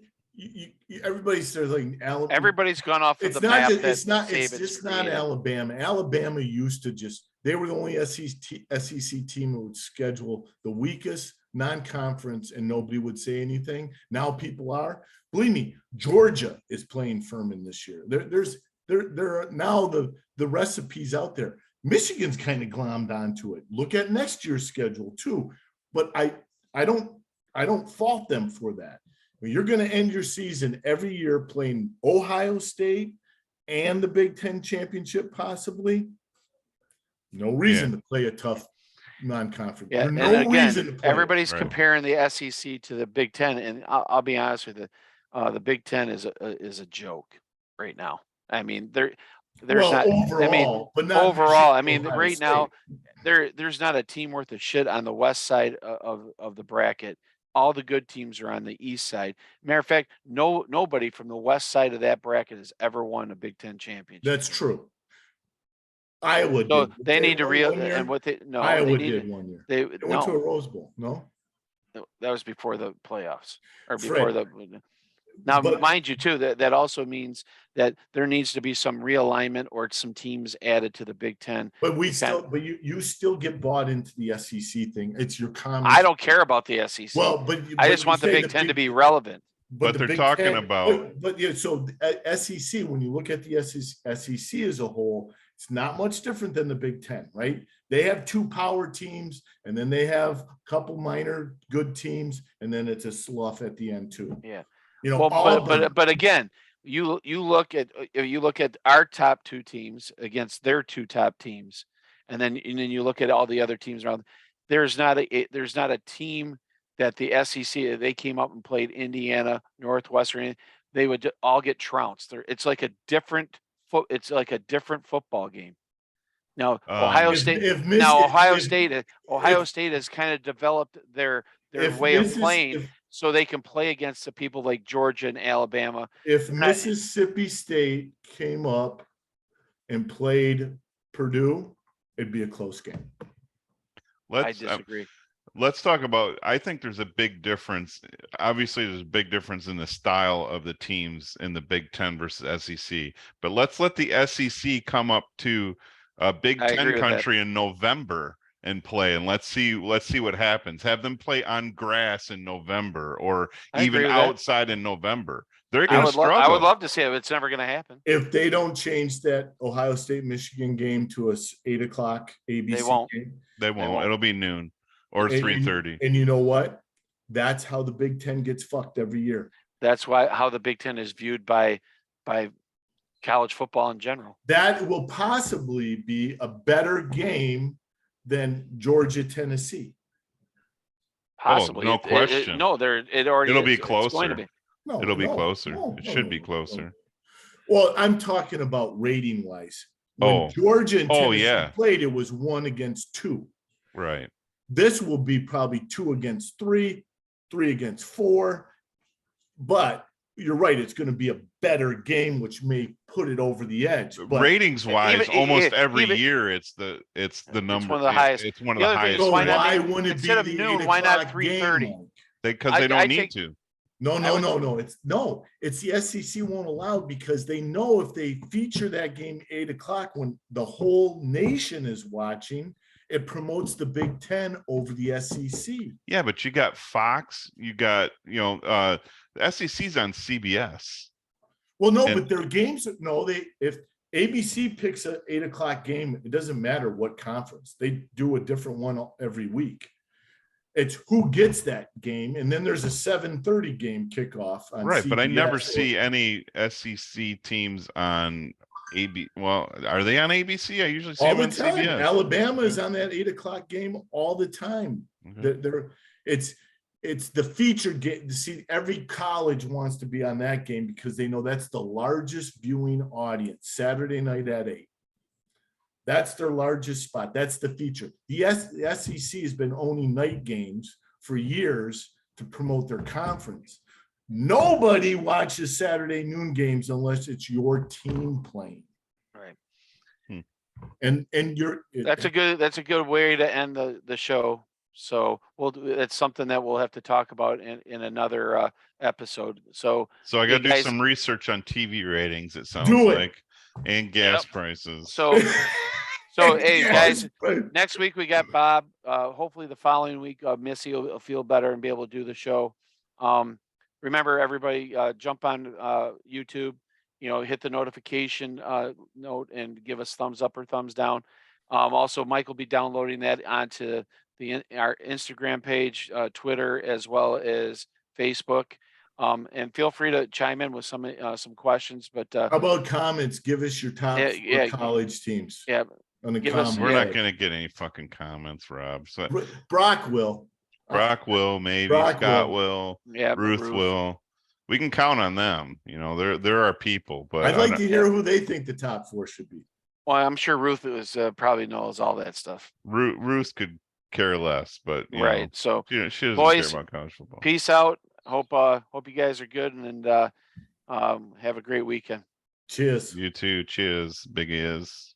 everybody's still like Alabama. Everybody's gone off of It's the not map. just, That it's not, it's Saban's just not created. Alabama. Alabama used to they were the only SEC team who would schedule the weakest non-conference and nobody would say anything. Now people are. Believe me, Georgia is playing Furman this year. There are now the recipes out there. Michigan's kind of glommed onto it. Look at next year's schedule too. But I don't fault them for that. When you're going to end your season every year playing Ohio State and the Big Ten championship, possibly, no reason to play a tough non-conference. Yeah, There's and no again, reason to play. everybody's Right. comparing the SEC to the Big Ten, and I'll be honest with you, the Big Ten is a joke right now. I mean, there's Well, not. overall, I mean, but not overall. I Michigan, mean, Ohio right State. now, there's not a team worth of shit on the west side of the bracket. All the good teams are on the east side. Matter of fact, nobody from the west side of that bracket has ever won a Big Ten championship. That's true. Iowa So did. they need to won one year? and what they no Iowa they need did 1 year. they They went to a no Rose Bowl. No, that was before the playoffs or Fred, before the. Now, but- mind you, too, that also means that there needs to be some realignment or some teams added to the Big Ten. But we Okay. still, but you still get bought into the SEC thing. It's your common. I don't care about the SEC. Well, but I but just you want the say Big Ten to be relevant. But the they're Big talking Ten- about- But yeah, so the SEC, when you look at the SEC as a whole, it's not much different than the Big Ten, right? They have 2 power teams, and then they have a couple minor good teams, and then it's a slough at the end too. Yeah. Well, But again, you look at our top 2 teams against their 2 top teams, and then you look at all the other teams around. There's not a team that the SEC they came up and played Indiana, Northwestern. They would all get trounced. It's like a different football game. Now Ohio State. Ohio State has kind of developed their way of playing. So they can play against the people like Georgia and Alabama. If Mississippi State came up and played Purdue, it'd be a close game. I disagree. Let's talk about, I think there's a big difference. Obviously, there's a big difference in the style of the teams in the Big Ten versus SEC. But let's let the SEC come up to Big Ten country in November and play, and let's see what happens. Have them play on grass in November or even outside in November. They're going to struggle. I would love to see it. It's never going to happen. If they don't change that Ohio State Michigan game to a 8 o'clock ABC game, they won't. It'll be noon or 3:30. And you know what? That's how the Big Ten gets fucked every year. That's how the Big Ten is viewed by college football in general. That will possibly be a better game than Georgia, Tennessee. Possibly. No question. It'll be closer. It'll be closer. It should be closer. Well, I'm talking about rating wise. When Georgia and Tennessee played, it was 1 against 2. Right. This will be probably 2 against 3, 3 against 4. But you're right, it's going to be a better game, which may put it over the edge. But ratings wise, almost every year it's the number. It's one of the highest. It's one of the highest. So why wouldn't it be instead of the noon? 8 Why not o'clock 3:30? game? Because they don't need to. No. It's the SEC won't allow because they know if they feature that game 8 o'clock when the whole nation is watching, it promotes the Big Ten over the SEC. Yeah, but you got Fox, you got the SEC's on CBS. Well, no, but their games. No, if ABC picks a 8 o'clock game. It doesn't matter what conference. They do a different one every week. It's who gets that game. And then there's a 7:30 game kickoff on Right, but I never CBS. see any SEC teams on Well, are they on ABC? I usually see All them the on time. CBS. Alabama is on that 8 o'clock game all the time. Okay. It's the featured game. See, every college wants to be on that game because they know that's the largest viewing audience. Saturday night at 8. That's their largest spot. That's the feature. The SEC has been owning night games for years to promote their conference. Nobody watches Saturday noon games unless it's your team playing. Right. And That's a good way to end the show. So it's something that we'll have to talk about in another episode. So I you got to do guys- some research on TV ratings. It sounds Do it. like, and gas prices. So hey Yes, guys, but- next week we got Bob. Hopefully the following week Missy will feel better and be able to do the show. Remember everybody, jump on YouTube, hit the notification note and give us thumbs up or thumbs down. Also Mike will be downloading that onto our Instagram page, Twitter, as well as Facebook. And feel free to chime in with some questions, but How about comments? Give us your top Yeah, college teams. yeah, On the give us- comment. We're yeah. not going to get any fucking comments, Rob. So Brock will. Brock will, maybe Brock Scott will. will, yeah, Ruth will. We can count on them. They're our people. But I'd like to hear who they think the top 4 should be. Well, I'm sure Ruth is probably knows all that stuff. Ruth could care less, but Right. So she doesn't boys, care about college football. peace out. Hope you guys are good and have a great weekend. Cheers. You too. Cheers. Big ears.